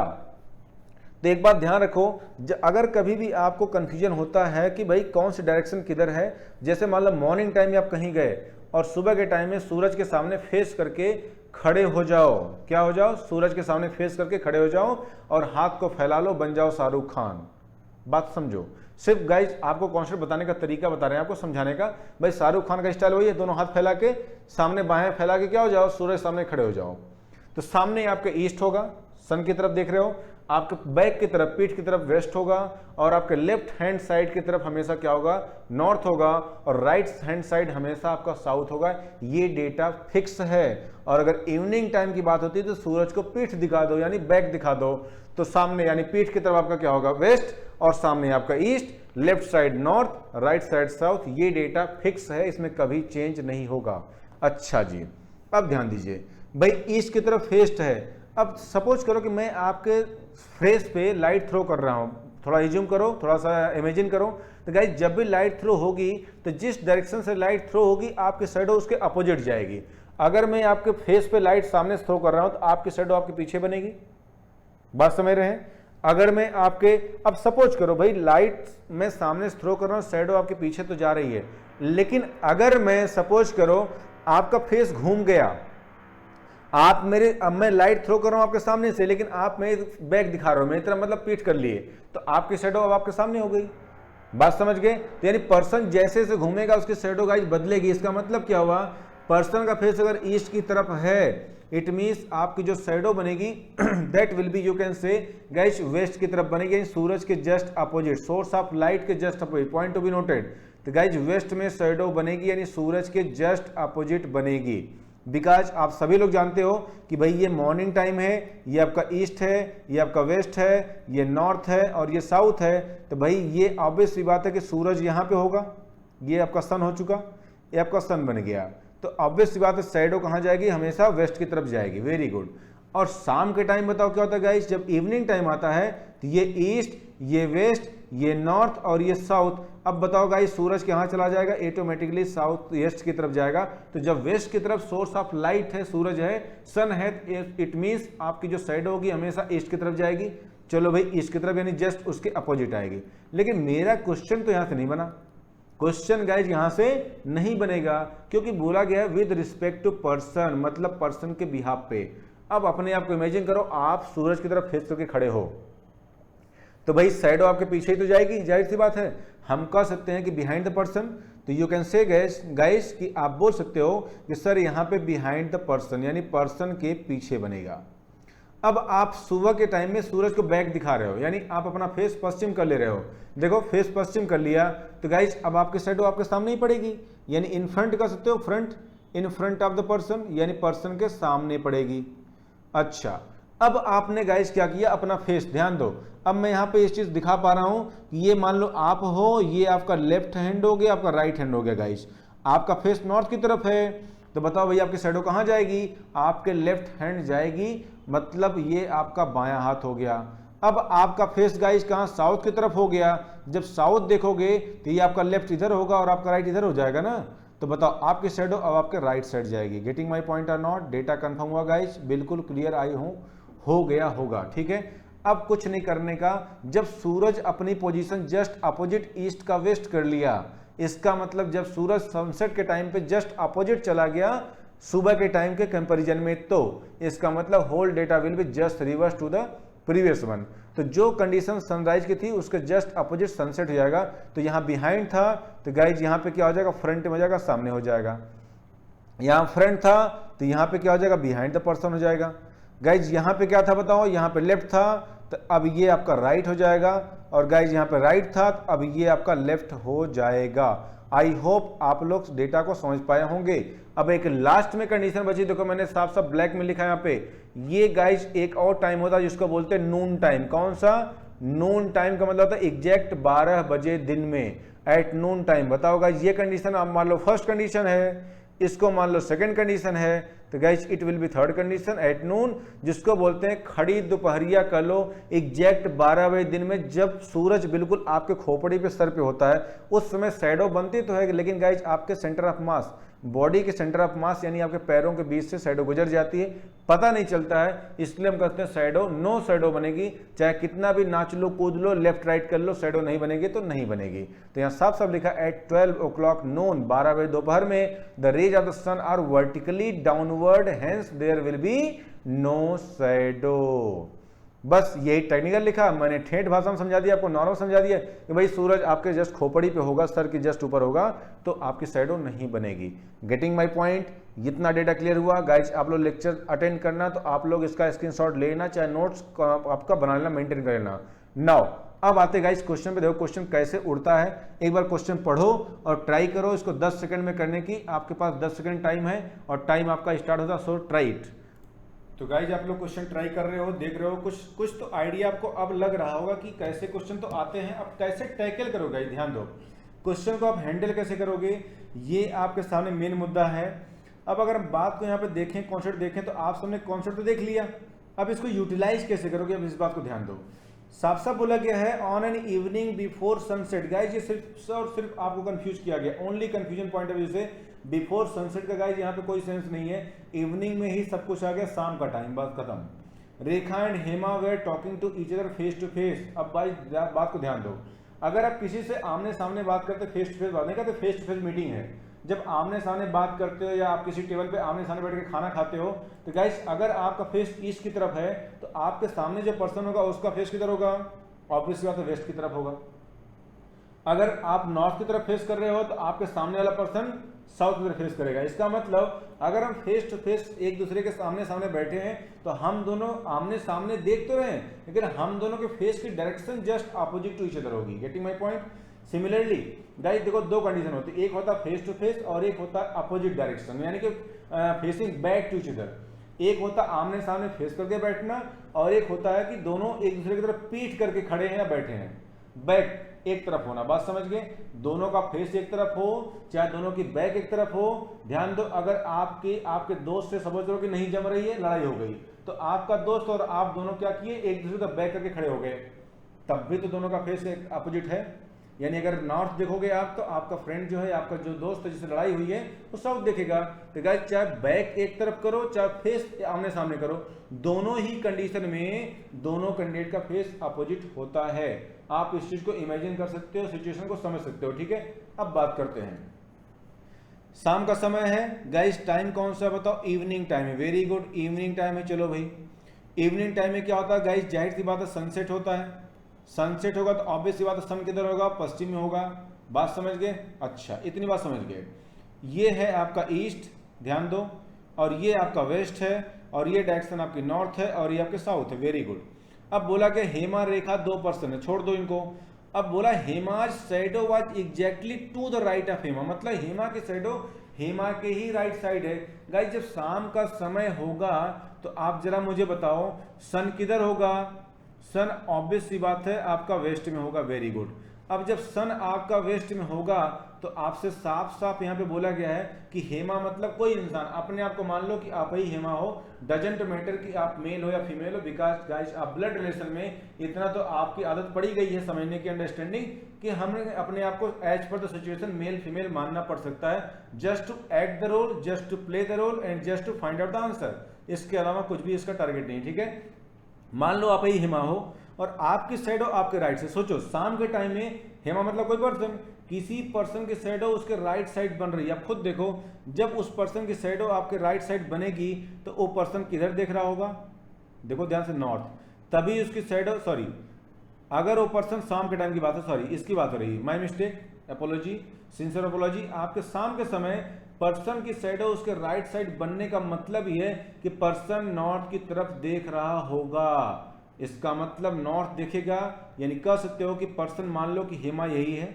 तो एक बात ध्यान रखो, अगर कभी भी आपको कंफ्यूजन होता है कि भाई कौन सी डायरेक्शन किधर है, जैसे मान लो मॉर्निंग टाइम में आप कहीं गए और सुबह के टाइम में सूरज के सामने फेस करके खड़े हो जाओ, क्या हो जाओ, सूरज के सामने फेस करके खड़े हो जाओ और हाथ को फैला लो, बन जाओ शाहरुख खान। बात समझो, सिर्फ गाइज आपको कॉन्सेप्ट बताने का तरीका बता रहे हैं, आपको समझाने का। भाई शाहरुख खान का स्टाइल वही है, दोनों हाथ फैला के सामने बाहें फैला के क्या हो जाओ, सूरज सामने खड़े हो जाओ। तो सामने आपके ईस्ट होगा, सन की तरफ देख रहे हो, आपके बैक की तरफ, पीठ की तरफ वेस्ट होगा, और आपके लेफ्ट हैंड साइड की तरफ हमेशा क्या होगा, नॉर्थ होगा, और राइट हैंड साइड हमेशा आपका साउथ होगा। ये डेटा फिक्स है। और अगर इवनिंग टाइम की बात होती है तो सूरज को पीठ दिखा दो यानी बैक दिखा दो, तो सामने यानी पीठ की तरफ आपका क्या होगा, वेस्ट, और सामने आपका east, left side north, right side south. ये डेटा फिक्स है, इसमें कभी चेंज नहीं होगा। अच्छा जी, अब ध्यान दीजिए, भाई ईस्ट की तरफ फेस्ट है। अब सपोज करो कि मैं आपके फेस पे लाइट थ्रो कर रहा हूं, थोड़ा एज्यूम करो, थोड़ा सा इमेजिन करो। तो गाइस जब भी लाइट थ्रो होगी तो जिस डायरेक्शन से लाइट थ्रो होगी आपकी शैडो उसके अपोजिट जाएगी। अगर मैं आपके फेस पे लाइट सामने से थ्रो कर रहा हूं तो आपकी शैडो आपके पीछे बनेगी, बात समझ रहे हैं। अगर मैं आपके, अब सपोज करो भाई लाइट मैं सामने से थ्रो कर रहा हूं, शैडो आपके पीछे तो जा रही है, लेकिन अगर मैं सपोज करो आपका फेस घूम गया, आप मेरे, अब मैं लाइट थ्रो कर रहा हूं आपके सामने से, लेकिन आप मेरे बैक दिखा रहे हो, मेरी तरफ मतलब पीठ कर लिए, तो आपकी शैडो अब आपके सामने हो गई, बात समझ गए। तो यानी पर्सन जैसे से घूमेगा उसकी शैडो गाइस बदलेगी। इसका मतलब क्या हुआ, पर्सन का फेस अगर ईस्ट की तरफ है, इट मीन्स आपकी जो शैडो बनेगी that will be, you can say guys, west की तरफ बनेगी, यानी सूरज के just opposite, source of light के just opposite, point to be noted. तो गाइस वेस्ट में शैडो बनेगी यानी सूरज के जस्ट अपोजिट बनेगी। बिकॉज आप सभी लोग जानते हो कि भाई ये मॉर्निंग टाइम है, ये आपका ईस्ट है, ये आपका वेस्ट है, ये नॉर्थ है और ये साउथ है। तो भाई ये ऑब्वियस सी बात है कि सूरज यहाँ पे होगा, ये आपका सन हो चुका, ये आपका सन बन गया, तो ऑब्वियस सी बात है शैडो कहाँ जाएगी, हमेशा वेस्ट की तरफ जाएगी। Very good. और शाम के टाइम बताओ क्या होता है गाइस, जब इवनिंग टाइम आता है तो ये ईस्ट, ये वेस्ट, ये नॉर्थ और ये साउथ। अब बताओ गाइस सूरज कहाँ चला जाएगा, ऑटोमेटिकली साउथ ईस्ट की तरफ जाएगा। तो जब वेस्ट की तरफ सोर्स ऑफ लाइट है, सूरज है, सन है, इट मीन्स आपकी जो शैडो होगी हमेशा ईस्ट की तरफ जाएगी। चलो भाई ईस्ट की तरफ यानी जस्ट उसके अपोजिट आएगी। लेकिन मेरा क्वेश्चन तो यहाँ से नहीं बना, क्वेश्चन गाइज यहां से नहीं बनेगा क्योंकि बोला गया है विद रिस्पेक्ट टू पर्सन, मतलब पर्सन के बिहाफ पे। अब अपने आप को इमेजिन करो आप सूरज की तरफ फेस करके खड़े हो तो भाई शैडो आपके पीछे ही तो जाएगी, जाहिर सी बात है। हम कह सकते हैं कि बिहाइंड द पर्सन, तो यू कैन से गाइस कि आप बोल सकते हो कि सर यहाँ पे बिहाइंड द पर्सन यानी पर्सन के पीछे बनेगा। अब आप सुबह के टाइम में सूरज को बैक दिखा रहे हो यानी आप अपना फेस पश्चिम कर ले रहे हो। देखो फेस पश्चिम कर लिया तो गाइस अब आपकी शैडो आपके सामने ही पड़ेगी, यानी इन फ्रंट कर सकते हो, front, in front of the person यानी पर्सन के सामने पड़ेगी। अच्छा अब आपने गाइस क्या किया, अपना फेस, ध्यान दो, अब मैं यहाँ पे इस चीज दिखा पा रहा हूं कि ये मान लो आप हो, ये आपका लेफ्ट हैंड हो गया, आपका राइट हैंड हो गया। गाइस आपका फेस नॉर्थ की तरफ है तो बताओ भैया आपकी शैडो कहाँ जाएगी, आपके लेफ्ट हैंड जाएगी, मतलब ये आपका बायां हाथ हो गया। अब आपका फेस गाइस कहाँ, साउथ की तरफ हो गया। जब साउथ देखोगे तो ये आपका लेफ्ट इधर होगा और आपका राइट इधर हो जाएगा ना। तो बताओ आपकी शैडो अब आपके राइट साइड जाएगी। Getting my point are not? Data confirm हुआ गाइस, बिल्कुल क्लियर आई हूं, हो गया होगा, ठीक है। अब कुछ नहीं करने का, जब सूरज अपनी पोजीशन जस्ट अपोजिट ईस्ट का वेस्ट कर लिया, इसका मतलब जब सूरज सनसेट के टाइम पे जस्ट अपोजिट चला गया सुबह के टाइम के कंपैरिजन में, तो इसका मतलब whole data will be just reverse to the previous one. तो जो कंडीशन सनराइज की थी उसके जस्ट अपोजिट सनसेट हो जाएगा। तो यहाँ बिहाइंड था तो गाइज यहाँ पे क्या हो जाएगा, फ्रंट में हो जाएगा, सामने हो जाएगा। यहाँ फ्रंट था तो यहाँ पे क्या हो जाएगा, बिहाइंड द पर्सन हो जाएगा। गाइज यहाँ पे क्या था बताओ, यहाँ पे लेफ्ट था तो अब ये आपका राइट हो जाएगा, और गाइज यहाँ पे राइट था तो अब ये आपका लेफ्ट हो जाएगा। आई होप आप लोग डेटा को समझ पाए होंगे। अब एक लास्ट में कंडीशन बची, देखो मैंने साफ साफ ब्लैक में लिखा है यहाँ पे, ये गाइज एक और टाइम होता है जिसको बोलते हैं नून टाइम। कौन सा? नून टाइम का मतलब होता है एग्जैक्ट 12 बजे दिन में, एट नून टाइम। बताओ गाइज ये कंडीशन आप मान लो फर्स्ट कंडीशन है, इसको मान लो सेकंड कंडीशन है, तो guys it will be third condition at noon, जिसको बोलते हैं खड़ी दोपहरिया कर लो, एग्जैक्ट 12 बजे दिन में, जब सूरज बिल्कुल आपके खोपड़ी पे सर पे होता है। उस समय शैडो बनती तो है लेकिन गाइज आपके सेंटर ऑफ मास, बॉडी के सेंटर ऑफ मास यानी आपके पैरों के बीच से शैडो गुजर जाती है, पता नहीं चलता है, इसलिए हम कहते हैं शैडो, नो शैडो बनेगी। चाहे कितना भी नाच लो कूद लो लेफ्ट राइट कर लो, शैडो नहीं बनेगी तो नहीं बनेगी। तो यहाँ साफ साफ लिखा एट 12 o'clock नून, 12 बजे दोपहर में, the rays of the sun are vertically downward, hence there will be no shadow. बस यही टेक्निकल लिखा, मैंने ठेठ भाषा में समझा दिया, आपको नॉर्मल समझा दिया कि भाई सूरज आपके जस्ट खोपड़ी पे होगा, सर के जस्ट ऊपर होगा, तो आपकी शैडो नहीं बनेगी। Getting my point? इतना डेटा क्लियर हुआ गाइज। आप लोग लेक्चर अटेंड करना तो आप लोग इसका स्क्रीनशॉट लेना, चाहे नोट्स आपका बना लेना, मेंटेन कर लेना। नाउ अब आते गाइज क्वेश्चन पे। देखो क्वेश्चन कैसे उड़ता है, एक बार क्वेश्चन पढ़ो और ट्राई करो इसको 10 सेकंड में करने की। आपके पास 10 सेकंड टाइम है और टाइम आपका स्टार्ट होता है, सो ट्राई इट। तो गाइज आप लोग क्वेश्चन ट्राई कर रहे हो, देख रहे हो, कुछ तो आइडिया आपको अब लग रहा होगा कि कैसे क्वेश्चन तो आते हैं, अब कैसे टैकल करोगे। गाइज ध्यान दो, क्वेश्चन को आप हैंडल कैसे करोगे, ये आपके सामने मेन मुद्दा है। अब अगर हम बात को यहाँ पे देखें, कॉन्सेप्ट देखें, तो आप सबने कॉन्सेप्ट तो देख लिया, अब इसको यूटिलाइज कैसे करोगे, अब इस बात को ध्यान दो। साफ साफ बोला गया है on an evening before sunset. Guys ये सिर्फ और सिर्फ आपको कंफ्यूज किया गया, only confusion point of view से। बिफोर सनसेट का गाइज यहाँ पे कोई सेंस नहीं है, इवनिंग में ही सब कुछ आ गया, शाम का टाइम, बात खत्म। Rekha and Hema were talking to each other face to face. अब भाई बात को ध्यान दो, अगर आप किसी से आमने सामने बात करते, फेस टू फेस बात नहीं करते, फेस टू फेस मीटिंग है, जब आमने सामने बात करते हो या आप किसी टेबल पे आमने सामने बैठ के खाना खाते हो, तो गाइस अगर आपका फेस ईस्ट की तरफ है तो आपके सामने जो पर्सन होगा उसका फेस किधर होगा, ऑब्वियसली बात है वेस्ट की तरफ होगा। अगर आप नॉर्थ की तरफ फेस कर रहे हो तो आपके सामने वाला पर्सन साउथ की तरफ फेस करेगा। इसका मतलब अगर हम फेस टू फेस एक दूसरे के सामने सामने बैठे हैं तो हम दोनों आमने सामने देख तो रहे हैं, लेकिन हम दोनों के फेस की direction just opposite to each other होगी। Getting my point? Similarly guys देखो दो कंडीशन होती है, एक होता है फेस टू फेस और एक होता है अपोजिट डायरेक्शन, यानी कि facing back to each other. एक होता है आमने सामने फेस करके बैठना और एक होता है कि दोनों एक दूसरे की तरफ पीठ करके खड़े हैं या बैठे हैं, बैक एक तरफ होना। बात समझ गए? दोनों का फेस एक तरफ हो चाहे दोनों की बैक एक तरफ हो। ध्यान दो, अगर आपके दोस्त से समझ लो कि नहीं जम रही है, लड़ाई हो गई, तो आपका दोस्त और आप दोनों क्या किए, एक दूसरे का बैक करके खड़े हो गए, तब भी तो दोनों का फेस अपोजिट है। यानी अगर नॉर्थ देखोगे आप तो आपका फ्रेंड जो है, आपका जो दोस्त है जिससे लड़ाई हुई है, वो साउथ देखेगा। तो गाइस चाहे बैक एक तरफ करो चाहे फेस आमने सामने करो, दोनों ही कंडीशन में दोनों कैंडिडेट का फेस अपोजिट होता है। आप इस चीज को इमेजिन कर सकते हो, सिचुएशन को समझ सकते हो, ठीक है। अब बात करते हैं, शाम का समय है गाइस, टाइम कौन सा बताओ, इवनिंग टाइम है। वेरी गुड, इवनिंग टाइम है। चलो भाई, इवनिंग टाइम में क्या होता है गाइस, जाहिर सी बात है सनसेट होता है। सनसेट होगा तो ऑब्वियस सी बात है सन किधर होगा, पश्चिम में होगा। बात समझ गए? अच्छा, इतनी बात समझ गए। ये है आपका ईस्ट, ध्यान दो, और ये आपका वेस्ट है, और ये डायरेक्शन आपकी नॉर्थ है, और ये आपके साउथ है। Very good. अब बोला कि हेमा रेखा 2% है, छोड़ दो इनको। अब बोला Hema's shadow was exactly to the right of Hema, मतलब हेमा की शैडो हेमा के ही राइट साइड है। गाइस जब शाम का समय होगा तो आप जरा मुझे बताओ सन किधर होगा, सन ऑब्वियस सी बात है आपका वेस्ट में होगा। Very good. अब जब सन आपका वेस्ट में होगा तो आपसे साफ साफ यहाँ पे बोला गया है कि हेमा मतलब कोई इंसान, अपने आप को मान लो कि आप ही हेमा हो, डजेंट मैटर कि आप मेल हो या फीमेल हो, बिकॉज गाइस आप ब्लड रिलेशन में इतना तो आपकी आदत पड़ी गई है समझने की, अंडरस्टैंडिंग, कि हमें अपने आप को as per the situation male female मानना पड़ सकता है, just to act the role, just to play the role and just to find out the answer. इसके अलावा कुछ भी इसका टारगेट नहीं, ठीक है। मान लो आप ही हेमा हो और आपकी शैडो आपके राइट से, सोचो शाम के टाइम में हेमा मतलब कोई पर्सन, किसी पर्सन की शैडो उसके राइट साइड बन रही है। आप खुद देखो, जब उस पर्सन की शैडो आपके राइट साइड बनेगी तो वो पर्सन किधर देख रहा होगा, देखो ध्यान से, नॉर्थ। तभी उसकी शैडो, सॉरी अगर वो पर्सन शाम के टाइम की बात है, सॉरी इसकी बात हो रही है, my mistake, apology, sincere apology. आपके शाम के समय पर्सन की शैडो उसके राइट साइड बनने का मतलब ये है कि पर्सन नॉर्थ की तरफ देख रहा होगा। इसका मतलब नॉर्थ देखेगा, यानी कह सकते हो कि पर्सन, मान लो कि हेमा यही है,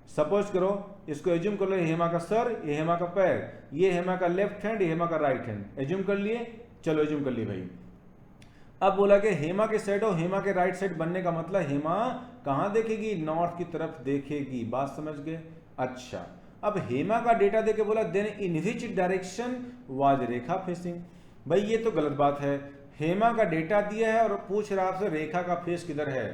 सपोज करो, इसको एज्यूम कर लो, हेमा का सर, ये हेमा का पैर, ये हेमा का लेफ्ट हैंड, ये हेमा का राइट हैंड, एज्यूम कर लिए। चलो एज्यूम कर लिए भाई। अब बोला कि हेमा के शैडो हेमा के राइट साइड बनने का मतलब हेमा कहां देखेगी, नॉर्थ की तरफ देखेगी। बात समझ गए? अच्छा, अब हेमा का डेटा देके बोला then in which direction was Rekha facing. भाई ये तो गलत बात है, हेमा का डेटा दिया है और पूछ रहा आपसे रेखा का फेस किधर है।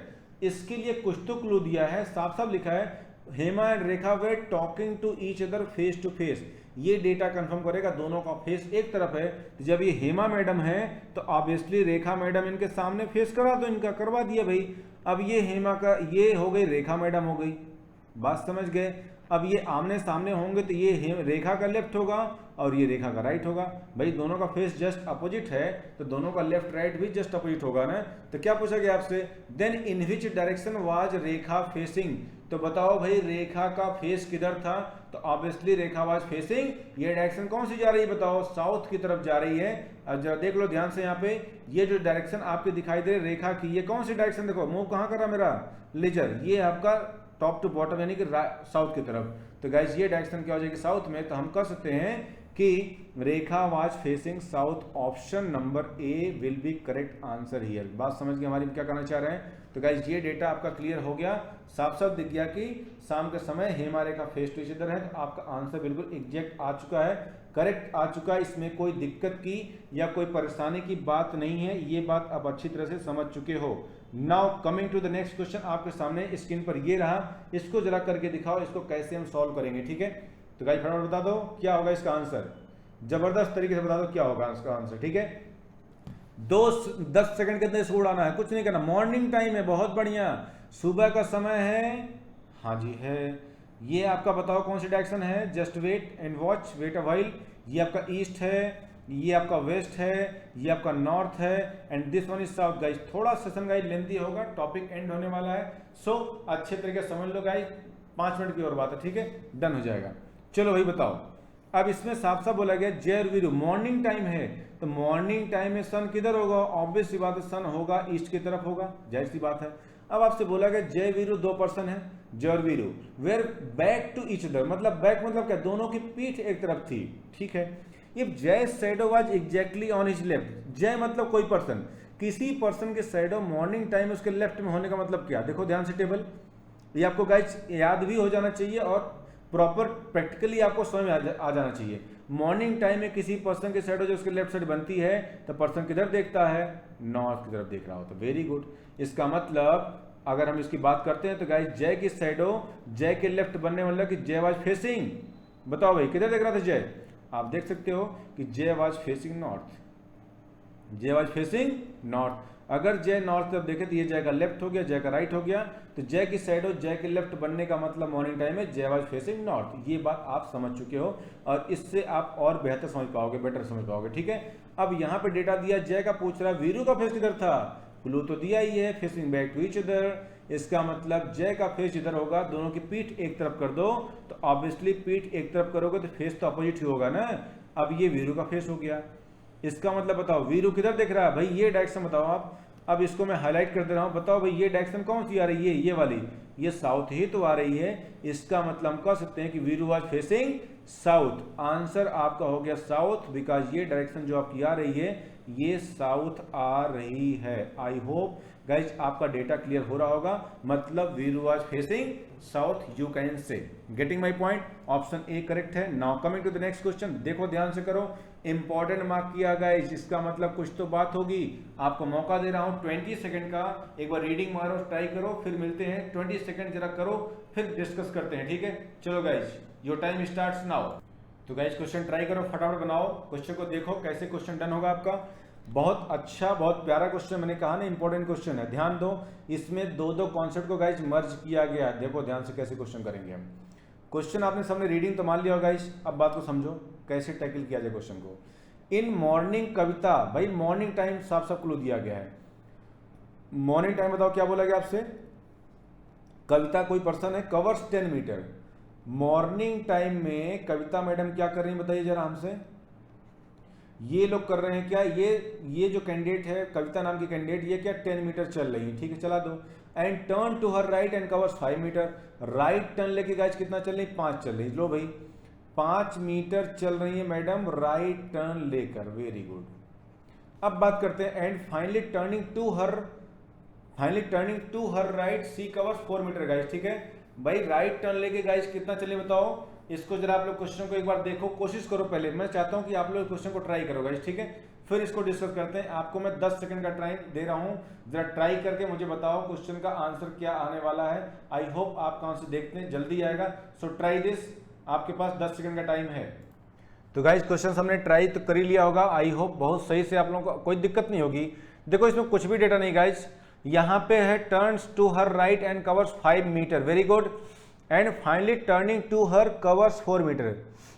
इसके लिए कुछ तो क्लू दिया है, साफ साफ लिखा है Hema and Rekha were talking to each other face to face. ये डेटा कंफर्म करेगा दोनों का फेस एक तरफ है। जब ये हेमा मैडम है तो ऑब्वियसली रेखा मैडम इनके सामने फेस करा दो, इनका करवा दिया भाई। अब ये हेमा का ये हो गई, रेखा मैडम हो गई। बात समझ गए? अब ये आमने सामने होंगे तो ये रेखा का लेफ्ट होगा और ये रेखा का राइट होगा। भाई दोनों का फेस जस्ट अपोजिट है तो दोनों का लेफ्ट राइट भी जस्ट अपोजिट होगा ना। तो क्या पूछा गया आपसे, then in which direction was Rekha facing. तो बताओ भाई रेखा का फेस किधर था, तो ऑब्वियसली रेखा वाज फेसिंग, ये डायरेक्शन कौन सी जा रही है बताओ, साउथ की तरफ जा रही है। अब जरा देख लो ध्यान से, यहाँ पे ये जो डायरेक्शन आपके दिखाई दे रही रेखा की, ये कौन सी डायरेक्शन, देखो मूव कहाँ कर रहा मेरा लेजर, ये आपका टॉप टू बॉटम यानी कि साउथ की तरफ। तो गाइस ये डायरेक्शन क्या हो जाएगी, साउथ में। तो हम कह सकते हैं कि Rekha was facing south, option number A will be correct answer here. बात समझ गए हमारी, क्या कहना चाह रहे हैं। तो गाइस ये डेटा आपका क्लियर हो गया, साफ साफ दिख गया कि शाम के समय हेमा रेखा फेस टू इधर है। तो आपका आंसर बिल्कुल एग्जैक्ट आ चुका है, करेक्ट आ चुका है। इसमें कोई दिक्कत की या कोई परेशानी की बात नहीं है, ये बात आप अच्छी तरह से समझ चुके हो। Now coming to the next question, आपके सामने स्क्रीन पर ये रहा, इसको जरा करके दिखाओ, इसको कैसे हम सॉल्व करेंगे, ठीक है। तो गाइस फटाफट बता दो क्या होगा इसका आंसर, जबरदस्त तरीके से बता दो क्या होगा इसका आंसर, ठीक है। 10 सेकंड के अंदर इसको उड़ाना है, कुछ नहीं करना। मॉर्निंग टाइम है, बहुत बढ़िया, सुबह का समय है, हाँ जी है। ये आपका बताओ कौन सी डायरेक्शन है, just wait and watch, wait a while. ये आपका ईस्ट है, ये आपका वेस्ट है, ये आपका नॉर्थ है, and this one is south. Guys थोड़ा सेशन गाइस लेंथी होगा, टॉपिक एंड होने वाला है, सो अच्छे तरीके से समझ लो गाइस। 5 मिनट की और बात है, ठीक है, डन हो जाएगा। चलो भाई बताओ, अब इसमें साफ साफ बोला गया जय और वीरू, मॉर्निंग टाइम है, तो मॉर्निंग टाइम में सन किधर होगा, ऑब्वियस सी बात है सन होगा ईस्ट की तरफ होगा, जाहिर सी बात है। अब आपसे बोला गया जय वीरू 2 पर्सन है, जय और Veeru, were back to each other, मतलब बैक मतलब क्या, दोनों की पीठ एक तरफ थी, ठीक है। ये जय shadow was exactly on his left, जय मतलब कोई पर्सन, किसी पर्सन के शैडो मॉर्निंग टाइम उसके लेफ्ट में होने का मतलब क्या, देखो ध्यान से टेबल, ये आपको गाइस याद भी हो जाना चाहिए और प्रॉपर प्रैक्टिकली आपको समझ में आ जाना चाहिए। मॉर्निंग टाइम में किसी पर्सन के शैडो जो उसके लेफ्ट साइड बनती है तो पर्सन किधर देखता है, नॉर्थ की तरफ देख रहा हो, तो वेरी गुड। इसका मतलब अगर हम इसकी बात करते हैं तो गाइस जय की शैडो जय के लेफ्ट बनने वाला कि जय वाज फेसिंग, बताओ भाई किधर देख रहा था जय, आप देख सकते हो कि जय वाज फेसिंग नॉर्थ, जय वाज फेसिंग नॉर्थ। अगर जय नॉर्थ तरफ देखे तो ये जय का लेफ्ट हो गया, जय का राइट हो गया, तो जय की शैडो जय के लेफ्ट बनने का मतलब मॉर्निंग टाइम में जय वाज फेसिंग नॉर्थ। ये बात आप समझ चुके हो और इससे आप और बेहतर समझ पाओगे, बेटर समझ पाओगे, ठीक है। अब यहाँ पे डेटा दिया, जय का पूछ रहा है वीरू का फेस किधर था, क्लू तो दिया ही है, facing back to each other, इसका मतलब जय का फेस इधर होगा, दोनों की पीठ एक तरफ कर दो, तो ऑब्वियसली पीठ एक तरफ करोगे तो फेस तो अपोजिट ही होगा ना। अब ये वीरू का फेस हो गया, इसका मतलब बताओ वीरू किधर दिख रहा है भाई, ये डायरेक्शन बताओ आप। अब इसको मैं हाईलाइट कर दे रहा हूं, बताओ भाई ये डायरेक्शन कौन सी आ रही है, ये वाली, ये साउथ ही तो आ रही है। इसका मतलब हम कह सकते हैं कि Veeru was facing south. Answer आपका हो गया साउथ, बिकॉज ये डायरेक्शन जो आपकी आ रही है ये साउथ आ रही है। आई होप गाइज आपका डेटा क्लियर हो रहा होगा, मतलब Veeru was facing south, you can say. Getting my point, option A correct है। Now coming to the next question, देखो ध्यान से करो, इंपॉर्टेंट मार्क किया गाइज, इसका मतलब कुछ तो बात होगी। आपको मौका दे रहा हूं 20 सेकंड का, एक बार रीडिंग मारो, ट्राई करो, फिर मिलते हैं। 20 सेकंड जरा करो, फिर डिस्कस करते हैं, ठीक है। चलो guys your time starts now. तो गाइज क्वेश्चन ट्राई करो, फटाफट बनाओ, क्वेश्चन को देखो कैसे क्वेश्चन डन होगा आपका। बहुत अच्छा, बहुत प्यारा क्वेश्चन, मैंने कहा ना इंपॉर्टेंट क्वेश्चन है, ध्यान दो। इसमें दो कॉन्सेप्ट को गाइज मर्ज किया गया है, देखो ध्यान से कैसे क्वेश्चन करेंगे हम। क्वेश्चन आपने सामने रीडिंग तो मान लिया होगा गाइज, अब बात को समझो कैसे टैकल किया जाए क्वेश्चन को। इन मॉर्निंग कविता, भाई मॉर्निंग टाइम साफ साफ क्लू दिया गया है। मॉर्निंग टाइम बताओ क्या बोला गया आपसे, कविता कोई पर्सन है, कवर्स 10 मीटर। मॉर्निंग टाइम में कविता मैडम क्या कर रही है बताइए जरा हमसे, ये लोग कर रहे हैं क्या, ये जो कैंडिडेट है कविता नाम की कैंडिडेट, ये क्या 10 मीटर चल रही है, ठीक है चला दो। And turn to her right and covers 5 metre, right turn लेके गाइस कितना चल रही, 5 चल रही, लो भाई 5 मीटर चल रही है मैडम राइट टर्न लेकर, वेरी गुड। अब बात करते हैं, and finally turning to her right she covers 4 metre guys, ठीक है भाई। राइट टर्न लेके गाइस कितना चले बताओ, इसको जरा आप लोग क्वेश्चन को एक बार देखो, कोशिश करो पहले, मैं चाहता हूं कि आप लोग क्वेश्चन को ट्राई करो गाइस, ठीक है, फिर इसको डिस्कस करते हैं। आपको मैं 10 सेकंड का टाइम दे रहा हूं, जरा ट्राई करके मुझे बताओ क्वेश्चन का आंसर क्या आने वाला है। आई होप आपका आंसर देखते हैं जल्दी आएगा, सो ट्राई दिस, आपके पास 10 सेकंड का टाइम है। तो गाइस क्वेश्चन हमने ट्राई तो कर ही लिया होगा, आई होप बहुत सही से आप लोगों को कोई दिक्कत नहीं होगी। देखो इसमें कुछ भी डेटा नहीं गाइस, यहाँ पे है turns to her right and covers 5 metre, very good, and finally turning to her covers 4 metre.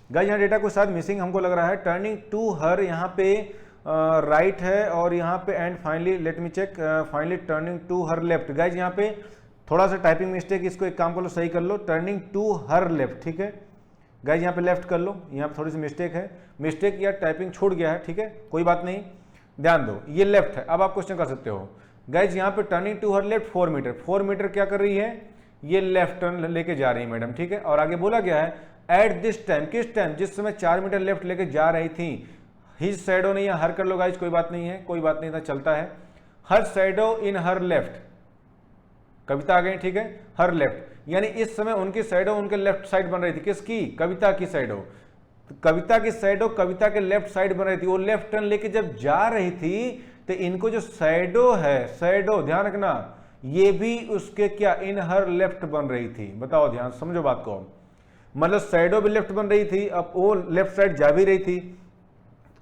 Guys यहाँ डेटा कुछ शायद मिसिंग हमको लग रहा है, टर्निंग टू हर यहाँ पे राइट है और यहाँ पे and finally let me check, finally turning to her left. Guys यहाँ पे थोड़ा सा टाइपिंग मिस्टेक, इसको एक काम कर लो, सही कर लो, टर्निंग टू हर लेफ्ट, ठीक है गाइस यहाँ पे लेफ्ट कर लो, यहाँ पे थोड़ी सी मिस्टेक है, मिस्टेक या टाइपिंग छूट गया है, ठीक है कोई बात नहीं, ध्यान दो ये लेफ्ट है। अब आप क्वेश्चन कर सकते हो गाइस, यहाँ पे turning to her left 4 metre, 4 metre क्या कर रही है, ये लेफ्ट टर्न लेके जा रही है मैडम, ठीक है। और आगे बोला गया है एट दिस टाइम, किस टाइम, जिस समय 4 मीटर लेफ्ट लेके जा रही थी, हिज शैडो नहीं है, हर कर लो गाइस, कोई बात नहीं है, कोई बात नहीं था, चलता है। हर शैडो इन हर लेफ्ट, कविता आ गई, ठीक है, हर लेफ्ट, यानी इस समय उनकी शैडो उनके लेफ्ट साइड बन रही थी, किसकी, कविता की शैडो, कविता की शैडो कविता के लेफ्ट साइड बन रही थी। वो लेफ्ट टर्न लेके जब जा रही थी तो इनको जो शैडो है, शैडो ध्यान रखना, ये भी उसके क्या इन हर लेफ्ट बन रही थी, बताओ ध्यान समझो बात को, मतलब शैडो भी लेफ्ट बन रही थी, अब वो लेफ्ट साइड जा भी रही थी।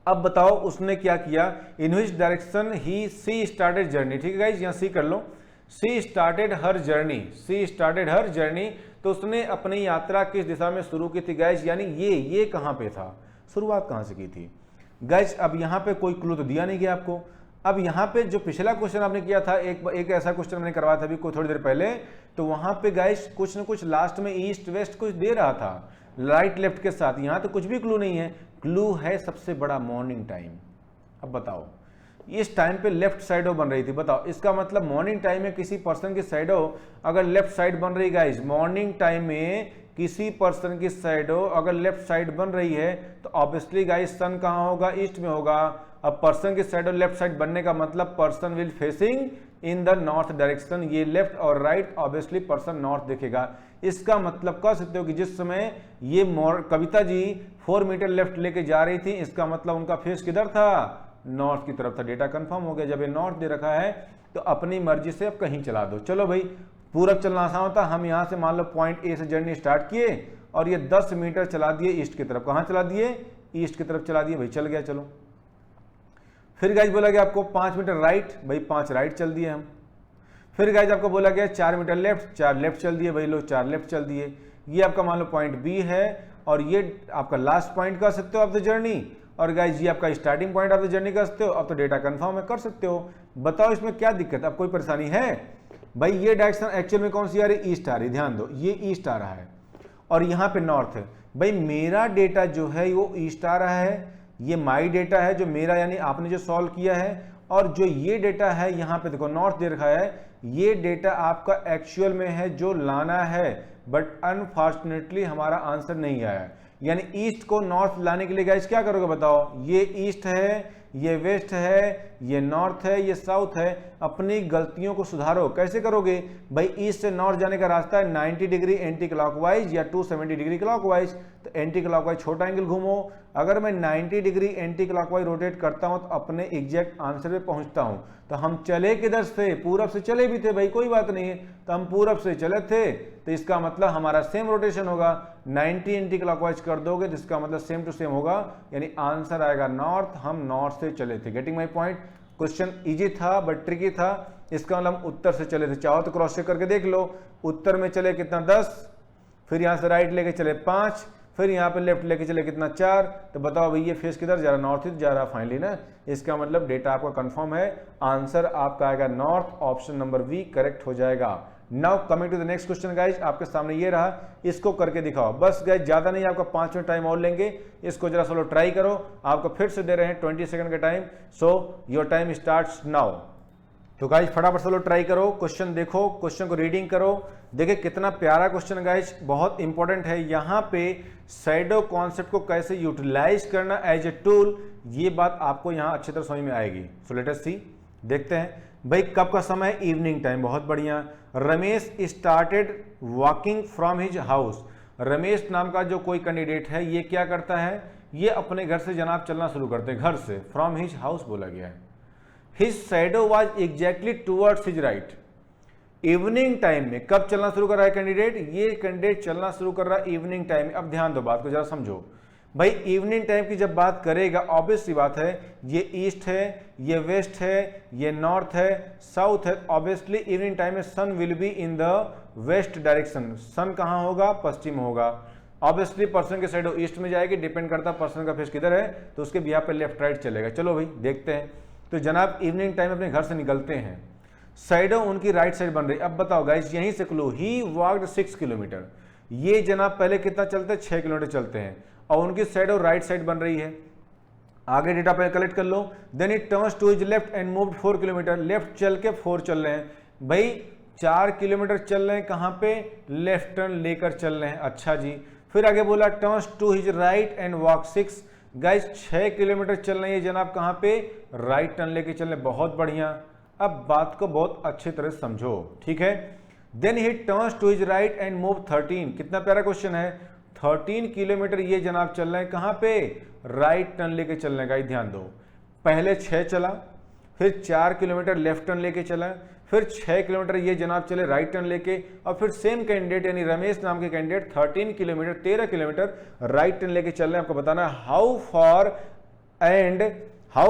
अब बताओ उसने क्या किया, in which direction he she started journey, ठीक है गाइस यहाँ सी कर लो, she started her journey, she started her journey, तो उसने अपनी यात्रा किस दिशा में शुरू की थी गाइस, यानी ये कहां पे था, शुरुआत कहां से की थी गाइस। अब यहां पे कोई क्लू तो दिया नहीं गया आपको। अब यहाँ पे जो पिछला क्वेश्चन आपने किया था, एक ऐसा क्वेश्चन मैंने करवाया था अभी थोड़ी देर पहले, तो वहां पे गाइस कुछ न कुछ लास्ट में ईस्ट वेस्ट कुछ दे रहा था राइट लेफ्ट के साथ, यहाँ तो कुछ भी क्लू नहीं है, क्लू है सबसे बड़ा मॉर्निंग टाइम। अब बताओ इस टाइम पे लेफ्ट साइडो बन रही थी, बताओ इसका मतलब मॉर्निंग टाइम में किसी पर्सन की साइडो अगर लेफ्ट साइड बन रही गाइस, मॉर्निंग टाइम में किसी पर्सन की साइडो अगर लेफ्ट साइड बन रही है तो ऑब्वियसली गाइस सन कहाँ होगा, ईस्ट में होगा। अब पर्सन की साइडो लेफ्ट साइड बनने का मतलब person will facing in the north direction, ये लेफ्ट और राइट ऑब्वियसली पर्सन नॉर्थ देखेगा। इसका मतलब कह सकते हो कि जिस समय ये कविता जी 4 मीटर लेफ्ट लेके जा रही थी, इसका मतलब उनका फेस किधर था, नॉर्थ की तरफ था। डेटा कंफर्म हो गया। जब ये नॉर्थ दे रखा है तो अपनी मर्जी से अब कहीं चला दो। चलो भाई, पूरब चलना आसान होता, हम यहाँ से मान लो पॉइंट ए से जर्नी स्टार्ट किए और ये 10 मीटर चला दिए ईस्ट की तरफ। कहाँ चला दिए? ईस्ट की तरफ चला दिए भाई, चल गया। चलो फिर गाइज बोला गया आपको 5 मीटर राइट, भाई 5 राइट चल दिए हम। फिर गाइज आपको बोला गया 4 मीटर लेफ्ट, 4 लेफ्ट चल दिए भाई, लो 4 लेफ्ट चल दिए। ये आपका मान लो पॉइंट बी है और ये आपका लास्ट पॉइंट कर सकते हो ऑफ द जर्नी, और गाइज ये आपका starting point of the journey कर सकते हो। अब तो डेटा कंफर्म है, कर सकते हो। बताओ इसमें क्या दिक्कत, अब कोई परेशानी है? भाई ये डायरेक्शन एक्चुअल में कौन सी आ रही है? ईस्ट आ रही है। ध्यान दो, ये ईस्ट आ रहा है और यहाँ पे नॉर्थ है। भाई मेरा डेटा जो है वो ईस्ट आ रहा है, ये माई डेटा है जो मेरा, यानी आपने जो सॉल्व किया है। और जो ये डेटा है यहाँ पे देखो नॉर्थ दे रखा है, ये डेटा आपका एक्चुअल में है जो लाना है, बट अनफॉर्चुनेटली हमारा आंसर नहीं आया। यानी ईस्ट को नॉर्थ लाने के लिए गाइस क्या करोगे बताओ? ये ईस्ट है, ये वेस्ट है, ये नॉर्थ है, ये साउथ है। अपनी गलतियों को सुधारो। कैसे करोगे भाई? ईस्ट से नॉर्थ जाने का रास्ता है 90 डिग्री एंटी क्लॉकवाइज या 270 डिग्री क्लॉकवाइज। तो एंटी क्लॉकवाइज छोटा एंगल घूमो। अगर मैं 90 डिग्री एंटी क्लॉकवाइज रोटेट करता हूं तो अपने एग्जैक्ट आंसर पे पहुंचता हूं। तो हम चले किधर से? पूरब से चले भी थे भाई, कोई बात नहीं है। तो हम पूरब से चले थे तो इसका मतलब हमारा सेम रोटेशन होगा। 90 एंटी क्लॉकवाइज कर दोगे तो इसका मतलब सेम टू सेम होगा, यानी आंसर आएगा नॉर्थ। हम नॉर्थ से चले थे। Getting my point? Question easy था बट ट्रिकी था। इसका मतलब हम उत्तर से चले थे। चाहो तो क्रॉस चेक करके देख लो। उत्तर में चले कितना? 10, फिर यहाँ से राइट लेके चले 5, फिर यहाँ पे लेफ्ट लेके चले कितना? 4। तो बताओ भाई ये फेस किधर जा रहा? नॉर्थ ही जा रहा फाइनली ना। इसका मतलब डेटा आपका कंफर्म है। आंसर आपका आएगा north. Option number B correct हो जाएगा। Now coming to the next question guys, आपके सामने ये रहा, इसको करके दिखाओ। बस गाइज ज्यादा नहीं, आपका 5 मिनट टाइम और लेंगे। इसको जरा सोलो ट्राई करो। आपको फिर से दे रहे हैं 20 सेकंड का time. So your time starts now. तो गाइज फटाफट सोलो ट्राई करो। क्वेश्चन देखो, क्वेश्चन को रीडिंग करो। देखिए कितना प्यारा क्वेश्चन गाइज, बहुत इंपॉर्टेंट है। यहाँ पे शैडो कॉन्सेप्ट को कैसे यूटिलाइज करना एज ए टूल, ये बात आपको यहाँ अच्छी तरह समझ में आएगी। सो लेट अस सी, देखते हैं भाई कब का समय? Evening time. बहुत बढ़िया। Ramesh started walking from his house. Ramesh नाम का जो कोई कैंडिडेट है ये क्या करता है? ये अपने घर से जनाब चलना शुरू करते हैं। घर से, फ्रॉम हिज हाउस बोला गया है। His shadow was exactly towards his right. Evening time में कब चलना शुरू कर रहा है कैंडिडेट? ये कैंडिडेट चलना शुरू कर रहा है इवनिंग टाइम में। अब ध्यान दो, बात को जरा समझो भाई। इवनिंग टाइम की जब बात करेगा, ऑब्वियस सी बात है, ये ईस्ट है, ये वेस्ट है, ये नॉर्थ है, साउथ है। ऑब्वियसली इवनिंग टाइम में sun will be in the west direction. Sun कहाँ होगा? पश्चिम होगा। ऑब्वियसली पर्सन के साइड ईस्ट में जाएगी, डिपेंड करता है पर्सन का फेस किधर है, तो उसके बिहाफ पे लेफ्ट राइट चलेगा। चलो भाई देखते हैं। तो जनाब इवनिंग टाइम अपने घर से निकलते हैं, साइडों उनकी राइट साइड बन रही। अब बताओ गाइस, यहीं से क्लू, ही वॉक्ड 6 किलोमीटर। ये जनाब पहले कितना चलते हैं? 6 किलोमीटर चलते हैं और उनकी साइडों राइट साइड बन रही है। आगे डेटा पे कलेक्ट कर लो। Then it turns to his left and moved 4 kilometer. Left चल के 4 चल रहे हैं भाई। 4 किलोमीटर चल रहे हैं, कहाँ पे? लेफ्ट टर्न लेकर चल रहे हैं। अच्छा जी। फिर आगे बोला turns to his right and walk 6। Guys 6 kilometre चल रहे हैं जनाब, कहाँ पे? राइट टर्न लेके चल रहे। बहुत बढ़िया। अब बात को बहुत अच्छी तरह समझो, ठीक है। Then he turns to his right and move 13। कितना प्यारा क्वेश्चन है। 13 किलोमीटर ये जनाब चल रहे हैं, कहाँ पे? राइट टर्न लेके चल रहे हैं। गाइस ध्यान दो, पहले 6 चला, फिर 4 किलोमीटर लेफ्ट टर्न लेके चला, फिर 6 किलोमीटर ये जनाब चले राइट टर्न लेके, और फिर सेम कैंडिडेट यानी रमेश नाम के candidate 13 kilometre 13 kilometre right turn लेके चल रहे हैं। आपको बताना how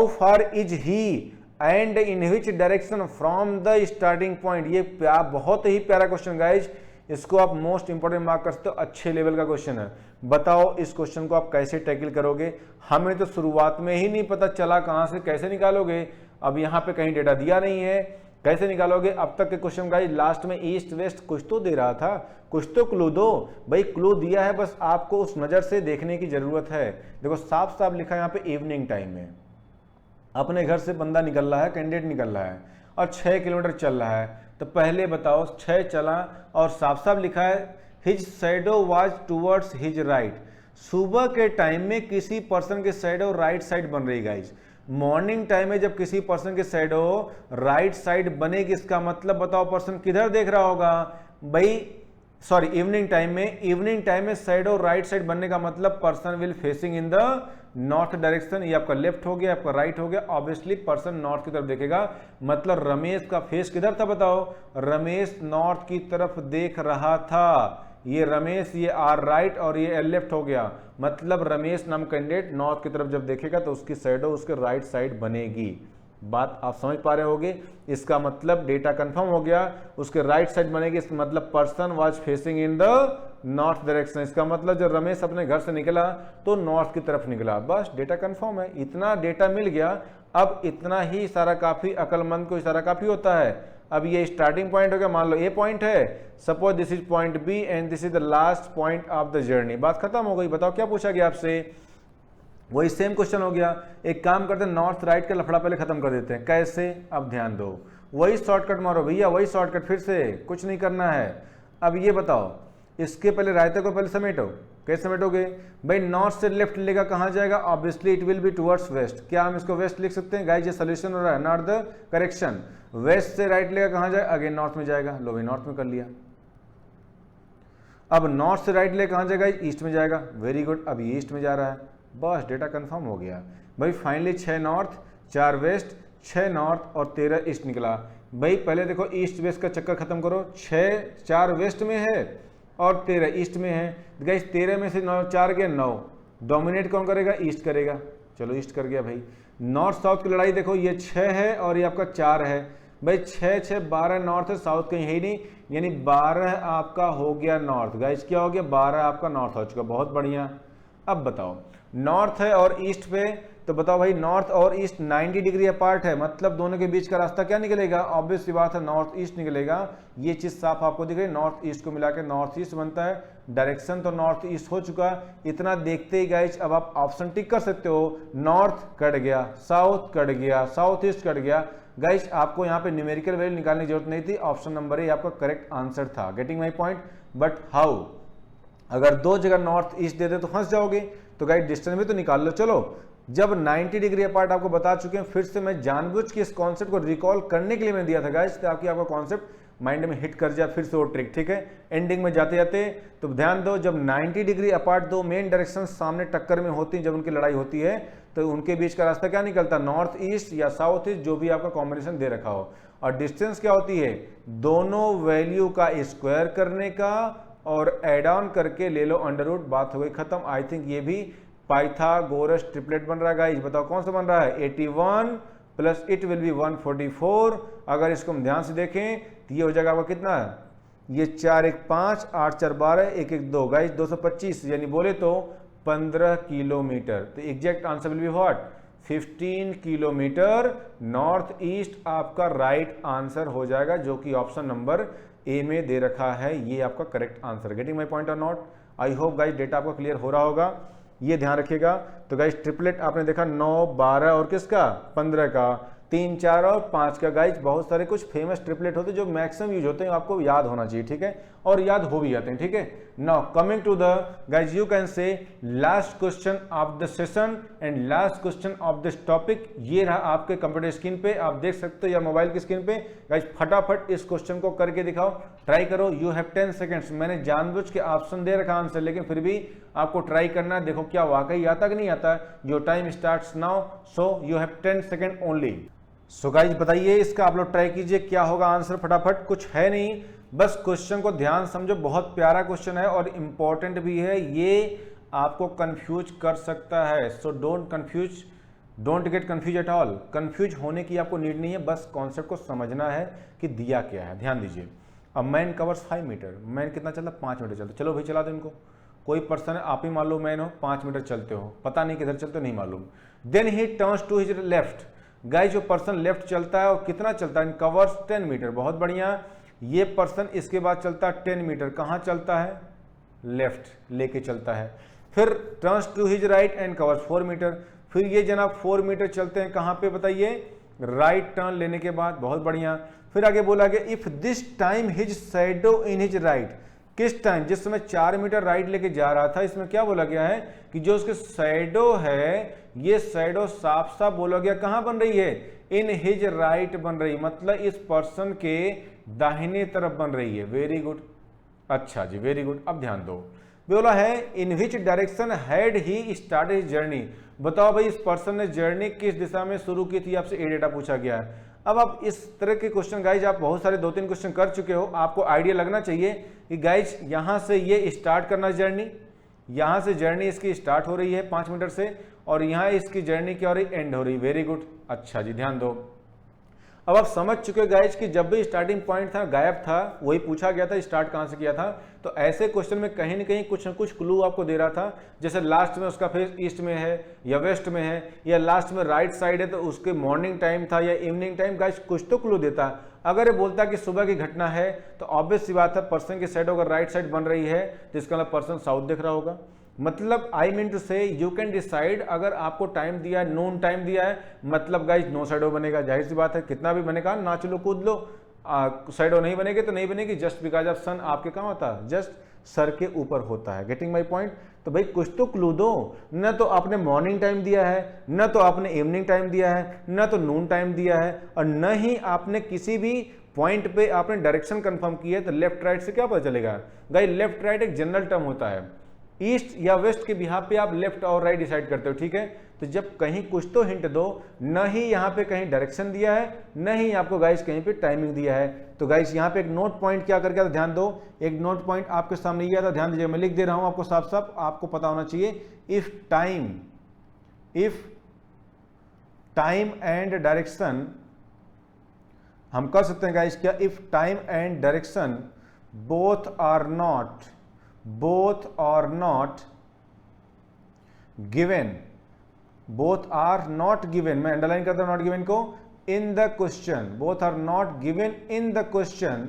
far is he and in which direction from the starting point. ये बहुत ही प्यारा क्वेश्चन गाइज, इसको आप मोस्ट इंपोर्टेंट मार्क कर सकते हो। अच्छे लेवल का क्वेश्चन है। बताओ इस क्वेश्चन को आप कैसे टैकल करोगे? हमें तो शुरुआत में ही नहीं पता चला, कहां से कैसे निकालोगे? अब यहाँ पे कहीं डेटा दिया नहीं है, कैसे निकालोगे? अब तक के क्वेश्चन गाइस लास्ट में ईस्ट वेस्ट कुछ तो दे रहा था, कुछ तो क्लू दो भाई। क्लू दिया है, बस आपको उस नजर से देखने की जरूरत है। देखो साफ साफ लिखा है यहाँ पे इवनिंग टाइम में अपने घर से बंदा निकल रहा है, कैंडिडेट निकल रहा है और 6 किलोमीटर चल रहा है। तो पहले बताओ 6 चला और साफ साफ लिखा है his shadow was towards his right. सुबह के टाइम में किसी पर्सन के शैडो राइट साइड बन रही गाइज। मॉर्निंग टाइम में जब किसी पर्सन के शैडो राइट साइड बनेगी, इसका मतलब बताओ पर्सन किधर देख रहा होगा भाई? सॉरी इवनिंग टाइम में शैडो राइट साइड बनने का मतलब person will facing in the north direction. ये आपका लेफ्ट हो गया, आपका राइट हो गया, ऑब्वियसली पर्सन नॉर्थ की तरफ देखेगा। मतलब रमेश का फेस किधर था बताओ, रमेश नॉर्थ की तरफ देख रहा था। ये रमेश, ये आर राइट और ये एल लेफ्ट हो गया। मतलब रमेश नाम कैंडिडेट नॉर्थ की तरफ जब देखेगा तो उसकी शैडो उसके राइट साइड बनेगी। बात आप समझ पा रहे होगे। इसका मतलब डेटा कंफर्म हो गया, उसके राइट साइड बनेगी। इसका मतलब person was facing in the north direction. इसका मतलब जब रमेश अपने घर से निकला तो नॉर्थ की तरफ निकला। बस डेटा कंफर्म है, इतना डेटा मिल गया। अब इतना ही इशारा काफी, अकलमंद को इशारा काफी होता है। अब ये स्टार्टिंग पॉइंट हो गया, मान लो ए पॉइंट है, suppose this is point B and this is the last point of the journey. बात खत्म हो गई। बताओ क्या पूछा गया आपसे, वही सेम क्वेश्चन हो गया। एक काम करते हैं, नॉर्थ राइट का लफड़ा पहले खत्म कर देते हैं। कैसे, अब ध्यान दो, वही शॉर्टकट मारो भैया, वही शॉर्टकट, फिर से कुछ नहीं करना है। अब ये बताओ, इसके पहले रायते को पहले समेटो। कैसे समेटोगे भाई, नॉर्थ से लेफ्ट लेगा कहां जाएगा, obviously it will be towards waste. क्या हम इसको वेस्ट लिख सकते हैं गाइस, ये सोल्यूशन हो रहा है, नॉट द करेक्शन। वेस्ट से राइट लेगा कहां जाएगा, अगेन नॉर्थ में जाएगा। लो भाई नॉर्थ में कर लिया। अब नॉर्थ से राइट लेगा कहां जाएगा, ईस्ट में जाएगा। वेरी गुड, अब ये ईस्ट में जा रहा है। बस डेटा कंफर्म हो गया भाई। फाइनली 6 नॉर्थ 4 वेस्ट, 6 नॉर्थ और 13 ईस्ट निकला। भाई पहले देखो ईस्ट वेस्ट का चक्कर खत्म करो। 6 4 वेस्ट में है और 13 ईस्ट में है। गाइस 13 में से 9 4 गया 9, डोमिनेट कौन करेगा, ईस्ट करेगा। चलो ईस्ट कर गया भाई। नॉर्थ साउथ की लड़ाई देखो, ये 6 है और ये आपका 4 है। भाई 6 6 12 नॉर्थ है, साउथ कहीं है ही नहीं, यानी 12 आपका हो गया नॉर्थ। गाइस क्या हो गया, 12 आपका नॉर्थ हो चुका। बहुत बढ़िया। अब बताओ नॉर्थ है और ईस्ट पे, तो बताओ भाई नॉर्थ और ईस्ट 90 डिग्री अपार्ट है, मतलब दोनों के बीच का रास्ता क्या निकलेगा, ऑब्वियस सी बात है नॉर्थ ईस्ट निकलेगा। ये चीज साफ आपको दिख रही है, नॉर्थ ईस्ट को मिला के नॉर्थ ईस्ट बनता है। डायरेक्शन तो नॉर्थ ईस्ट हो चुका। इतना देखते ही गाइस अब आप ऑप्शन टिक कर सकते हो। नॉर्थ कट गया, साउथ कट गया, साउथ ईस्ट कट गया। गाइस आपको यहाँ पे न्यूमेरिकल वैल्यू निकालने की जरूरत नहीं थी, ऑप्शन नंबर ए आपका करेक्ट आंसर था। Getting my point. But how, अगर 2 जगह नॉर्थ ईस्ट दे दे तो फंस जाओगे। तो गाइस डिस्टेंस भी तो निकाल लो। चलो जब 90 डिग्री अपार्ट आपको बता चुके हैं, फिर से मैं जानबूझ के इस कॉन्सेप्ट को रिकॉल करने के लिए मैंने दिया था गाइस, ताकि आपका कॉन्सेप्ट माइंड में हिट कर जाए। फिर से वो ट्रिक, ठीक है। एंडिंग में जाते जाते तो ध्यान दो, जब 90 डिग्री अपार्ट दो मेन डायरेक्शन सामने टक्कर में होती हैं, जब उनकी लड़ाई होती है, तो उनके बीच का रास्ता क्या निकलता है, नॉर्थ ईस्ट या साउथ ईस्ट, जो भी आपका कॉम्बिनेशन दे रखा हो। और डिस्टेंस क्या होती है, दोनों वैल्यू का स्क्वायर करने का और एड ऑन करके ले लो अंडर रूट। बात हो गई खत्म। आई थिंक ये भी पाइथागोरस ट्रिपलेट बन रहा है गाइस। बताओ कौन सा बन रहा है, 81 प्लस इट विल बी 144। अगर इसको हम ध्यान से देखें तो ये हो जाएगा आपका कितना, ये 4 1 5 8 4 12 1 1 2 गाइस 225, यानी बोले तो 15 किलोमीटर। तो exact answer will be what, 15 kilometre north east आपका राइट आंसर हो जाएगा, जो कि ऑप्शन नंबर ए में दे रखा है। ये आपका correct answer. Getting my point और not. I hope guys data आपको क्लियर हो रहा होगा, ये ध्यान रखिएगा। तो गाइस ट्रिपलेट आपने देखा 9 12 और किसका 15 का, 3 4 और 5 का। गाइस बहुत सारे कुछ फेमस ट्रिपलेट होते हैं जो मैक्सिमम यूज होते हैं, आपको याद होना चाहिए, ठीक है, और याद हो भी जाते हैं, ठीक है। Now coming to the guys, you can say last question of the session and last question of this topic. ये रहा आपके कंप्यूटर स्क्रीन पे, आप देख सकते हो, या मोबाइल की स्क्रीन पे। गाइस फटाफट इस क्वेश्चन को करके दिखाओ, ट्राई करो। You have 10 seconds. मैंने जानबूझ के ऑप्शन दे रखा आंसर, लेकिन फिर भी आपको ट्राई करना है, देखो क्या वाकई आता कि नहीं आता। Your time starts now, so you have 10 second only. So guys बताइए, इसका आप लोग ट्राई कीजिए, क्या होगा आंसर फटाफट। कुछ है नहीं, बस क्वेश्चन को ध्यान समझो, बहुत प्यारा क्वेश्चन है और इंपॉर्टेंट भी है। ये आपको कंफ्यूज कर सकता है, so don't confuse, don't get confuse at all. Confuse होने की आपको नीड नहीं है, बस कॉन्सेप्ट को समझना है कि दिया क्या है। ध्यान दीजिए, अब मैन कवर्स 5 मीटर, मैन कितना चलता, 5 मीटर चलता। चलो भाई चला दो इनको। कोई पर्सन है, आप ही मान लो मैन हो, 5 मीटर चलते हो, पता नहीं किधर चलते हो, नहीं मालूम। Then he turns to his left. Guys जो पर्सन लेफ्ट चलता है और कितना चलता है, कवर्स 10 मीटर। बहुत बढ़िया। ये पर्सन इसके बाद चलता है 10 मीटर, कहाँ चलता है, लेफ्ट लेके चलता है। फिर turns to his right and covers 4 metre. फिर ये जनाब 4 मीटर चलते हैं, कहाँ पे बताइए, राइट टर्न लेने के बाद। बहुत बढ़िया। फिर आगे बोला गया if this time his shadow in his right. किस टाइम, जिस समय 4 मीटर राइट लेके जा रहा था, इसमें क्या बोला गया है कि जो उसके शैडो है, ये शैडो साफ साफ बोला गया कहां बन रही है, इन हिज राइट बन रही, मतलब इस पर्सन के दाहिने तरफ बन रही है। Very good. अच्छा जी, वेरी गुड। अब ध्यान दो, बोला है in which direction had he start his journey. बताओ भाई इस पर्सन ने जर्नी किस दिशा में शुरू की थी, आपसे ए डेटा पूछा गया है। अब आप इस तरह के क्वेश्चन गाइज आप बहुत सारे 2-3 क्वेश्चन कर चुके हो, आपको आइडिया लगना चाहिए कि गाइज यहाँ से ये स्टार्ट करना जर्नी, यहाँ से जर्नी इसकी स्टार्ट हो रही है 5 मीटर से, और यहाँ इसकी जर्नी क्या हो रही, एंड हो रही। Very good. अच्छा जी, ध्यान दो, अब आप समझ चुके हो गाइज कि जब भी स्टार्टिंग पॉइंट था गायब था, वही पूछा गया था स्टार्ट कहाँ से किया था। तो ऐसे क्वेश्चन में कहीं ना कहीं कुछ न कुछ क्लू आपको दे रहा था, जैसे लास्ट में उसका फेस ईस्ट में है या वेस्ट में है, या लास्ट में राइट साइड है तो उसके मॉर्निंग टाइम था या इवनिंग टाइम, गाइज कुछ तो क्लू देता। अगर ये बोलता कि सुबह की घटना है तो ऑब्वियस सी बात है पर्सन की साइड अगर राइट साइड बन रही है तो इसका मतलब पर्सन साउथ देख रहा होगा। मतलब आई मीन टू से यू कैन डिसाइड, अगर आपको टाइम दिया है, नून टाइम दिया है, मतलब गाइज नो शैडो बनेगा। जाहिर सी बात है, कितना भी बनेगा, नाच लो कूद लो, शैडो नहीं बनेगी तो नहीं बनेगी, जस्ट बिकॉज ऑफ सन आपके कहाँ होता है, जस्ट सर के ऊपर होता है। Getting my point. तो भाई कुछ तो क्लू दो, न तो आपने मॉर्निंग टाइम दिया है, न तो आपने इवनिंग टाइम दिया है, न तो नून टाइम दिया है, और न ही आपने किसी भी पॉइंट पे आपने डायरेक्शन कंफर्म की है। तो लेफ्ट राइट से क्या पता चलेगा गाइस, लेफ्ट राइट एक जनरल टर्म होता है, ईस्ट या वेस्ट के बिहाफ पे आप लेफ्ट और राइट डिसाइड करते हो, ठीक है। तो जब कहीं कुछ तो हिंट दो, न ही यहाँ पे कहीं डायरेक्शन दिया है, न ही आपको गाइस कहीं पे टाइमिंग दिया है। तो गाइस यहाँ पे एक नोट पॉइंट क्या करके आता, ध्यान दो, एक नोट पॉइंट आपके सामने ये आता, ध्यान दीजिए, मैं लिख दे रहा हूं आपको साफ साफ, आपको पता होना चाहिए। इफ टाइम एंड डायरेक्शन, हम कर सकते हैं गाइस क्या, if time and direction both are not given, मैं अंडरलाइन करता हूं नॉट गिवन को, in the question, both are not given in the question,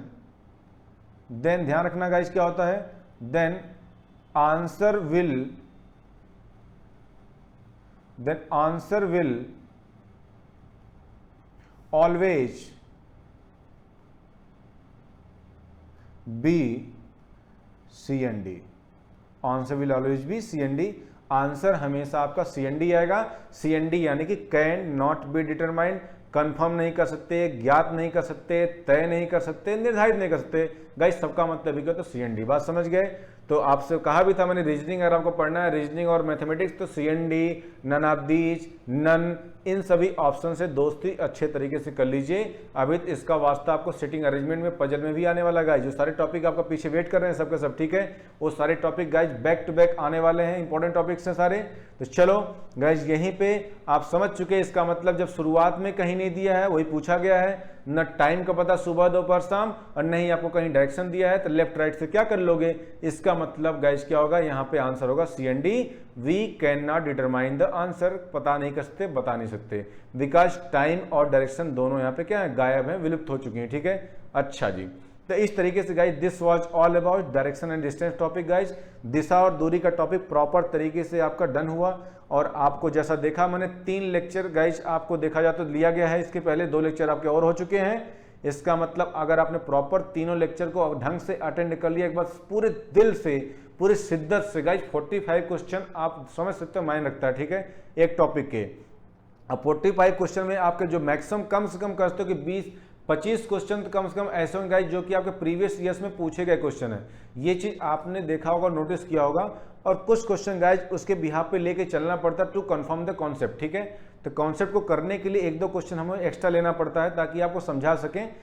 then ध्यान रखना गाइस क्या होता है, then answer will always be CND। Answer will always be CND। Answer हमेशा आपका CND आएगा। CND यानी कि can not be determined, confirm नहीं कर सकते, ज्ञात नहीं कर सकते, तय नहीं कर सकते, निर्धारित नहीं कर सकते। गाइस सबका मतलब क्या, तो CND। बात समझ गए। तो आपसे कहा भी था मैंने, रीजनिंग अगर आपको पढ़ना है, रीजनिंग और मैथमेटिक्स, तो CND, none of these, none, इन सभी ऑप्शन से दोस्ती अच्छे तरीके से कर लीजिए। अभी इसका वास्ता आपको सिटिंग अरेंजमेंट में, पजल में भी आने वाला गाइज, जो सारे टॉपिक आपका पीछे वेट कर रहे हैं सबके सब, ठीक है, वो सारे topic guys back to back आने वाले हैं, इंपॉर्टेंट टॉपिक्स हैं सारे। तो चलो गाइज यहीं पे आप समझ चुके हैं, इसका मतलब जब शुरुआत में कहीं नहीं दिया है, वही पूछा गया है, न टाइम का पता सुबह दोपहर शाम, और नहीं आपको कहीं डायरेक्शन दिया है, तो लेफ्ट राइट से क्या कर लोगे, इसका मतलब गाइज क्या होगा, यहाँ पे आंसर होगा CND। We can not determine the answer, पता नहीं कर सकते, बता नहीं सकते, बिकॉज टाइम और डायरेक्शन दोनों यहाँ पे क्या है, गायब है, विलुप्त हो चुकी हैं, ठीक है। अच्छा जी, तो इस तरीके से guys this was all about direction and distance topic. Guys दिशा और दूरी का टॉपिक प्रॉपर तरीके से आपका डन हुआ, और आपको जैसा देखा मैंने 3 लेक्चर गाइज आपको देखा जाए तो लिया गया है, इसके पहले 2 लेक्चर आपके और हो चुके हैं। इसका मतलब अगर आपने प्रॉपर तीनों लेक्चर को ढंग से अटेंड कर लिया, एक बार पूरे दिल से, पूरी शिद्दत से गाइज 45 क्वेश्चन आप समझ सकते हो मायने रखता है, ठीक है, एक टॉपिक के। अब 45 क्वेश्चन में आपके जो मैक्सिमम कम से कम कर सकते हो कि 20-25 क्वेश्चन तो कम से कम ऐसे होंगे गाइज जो कि आपके प्रीवियस ईयर्स में पूछे गए क्वेश्चन है। ये चीज आपने देखा होगा, नोटिस किया होगा। और कुछ क्वेश्चन गाइज उसके बिहाफ पे लेके चलना पड़ता है टू कंफर्म द कॉन्सेप्ट, ठीक है। तो कॉन्सेप्ट को करने के लिए 1-2 क्वेश्चन हमें एक्स्ट्रा लेना पड़ता है ताकि आपको समझा सकें।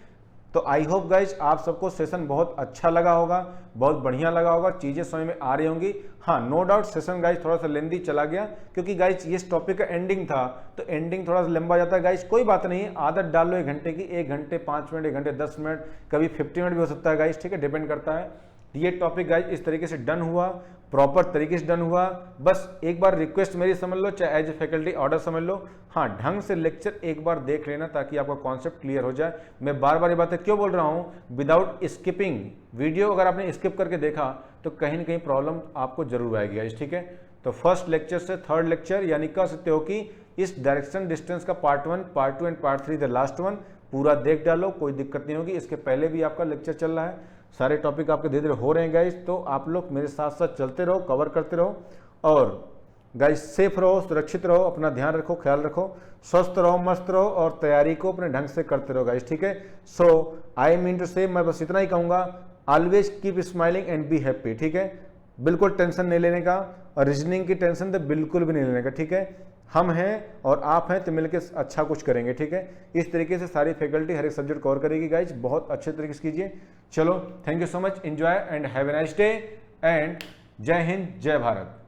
तो आई होप गाइज आप सबको सेशन बहुत अच्छा लगा होगा, बहुत बढ़िया लगा होगा, चीज़ें समझ में आ रही होंगी। हाँ नो डाउट सेशन गाइज थोड़ा सा लेंदी चला गया, क्योंकि गाइज इस टॉपिक का एंडिंग था, तो एंडिंग थोड़ा सा लंबा जाता है गाइज, कोई बात नहीं है, आदत डाल लो 1 घंटे की, 1 घंटे 5 मिनट, 1 घंटे 10 मिनट, कभी 50 मिनट भी हो सकता है गाइज, ठीक है, डिपेंड करता है। ये टॉपिक गाइज इस तरीके से डन हुआ, प्रॉपर तरीके से डन हुआ। बस एक बार रिक्वेस्ट मेरी समझ लो, चाहे एज ए फैकल्टी ऑर्डर समझ लो, हाँ ढंग से लेक्चर एक बार देख लेना ताकि आपका कॉन्सेप्ट क्लियर हो जाए। मैं बार बार ये बातें क्यों बोल रहा हूँ, विदाउट स्किपिंग वीडियो अगर आपने स्किप करके देखा तो कहीं ना कहीं प्रॉब्लम आपको जरूर आएगी गाइज, ठीक है। तो फर्स्ट लेक्चर से 3rd लेक्चर यानी कह सकते हो कि इस डायरेक्शन डिस्टेंस का part 1, part 2 and part 3 the last one पूरा देख डालो, कोई दिक्कत नहीं होगी। इसके पहले भी आपका लेक्चर चल रहा है, सारे टॉपिक आपके धीरे धीरे हो रहे हैं गाइज, तो आप लोग मेरे साथ साथ चलते रहो, कवर करते रहो, और गाइज सेफ रहो, सुरक्षित रहो, अपना ध्यान रखो, ख्याल रखो, स्वस्थ रहो, मस्त रहो, और तैयारी को अपने ढंग से करते रहो गाइज, ठीक है। सो आई मीन टू से मैं बस इतना ही कहूँगा, always keep smiling and be happy, ठीक है। बिल्कुल टेंशन नहीं लेने का, और रीजनिंग की टेंशन तो बिल्कुल भी नहीं लेने का, ठीक है। हम हैं और आप हैं तो मिलकर अच्छा कुछ करेंगे, ठीक है। इस तरीके से सारी फैकल्टी हर एक सब्जेक्ट कवर करेगी गाइज, बहुत अच्छे तरीके से कीजिए। चलो, thank you so much, enjoy and have a nice day, and जय हिंद जय भारत।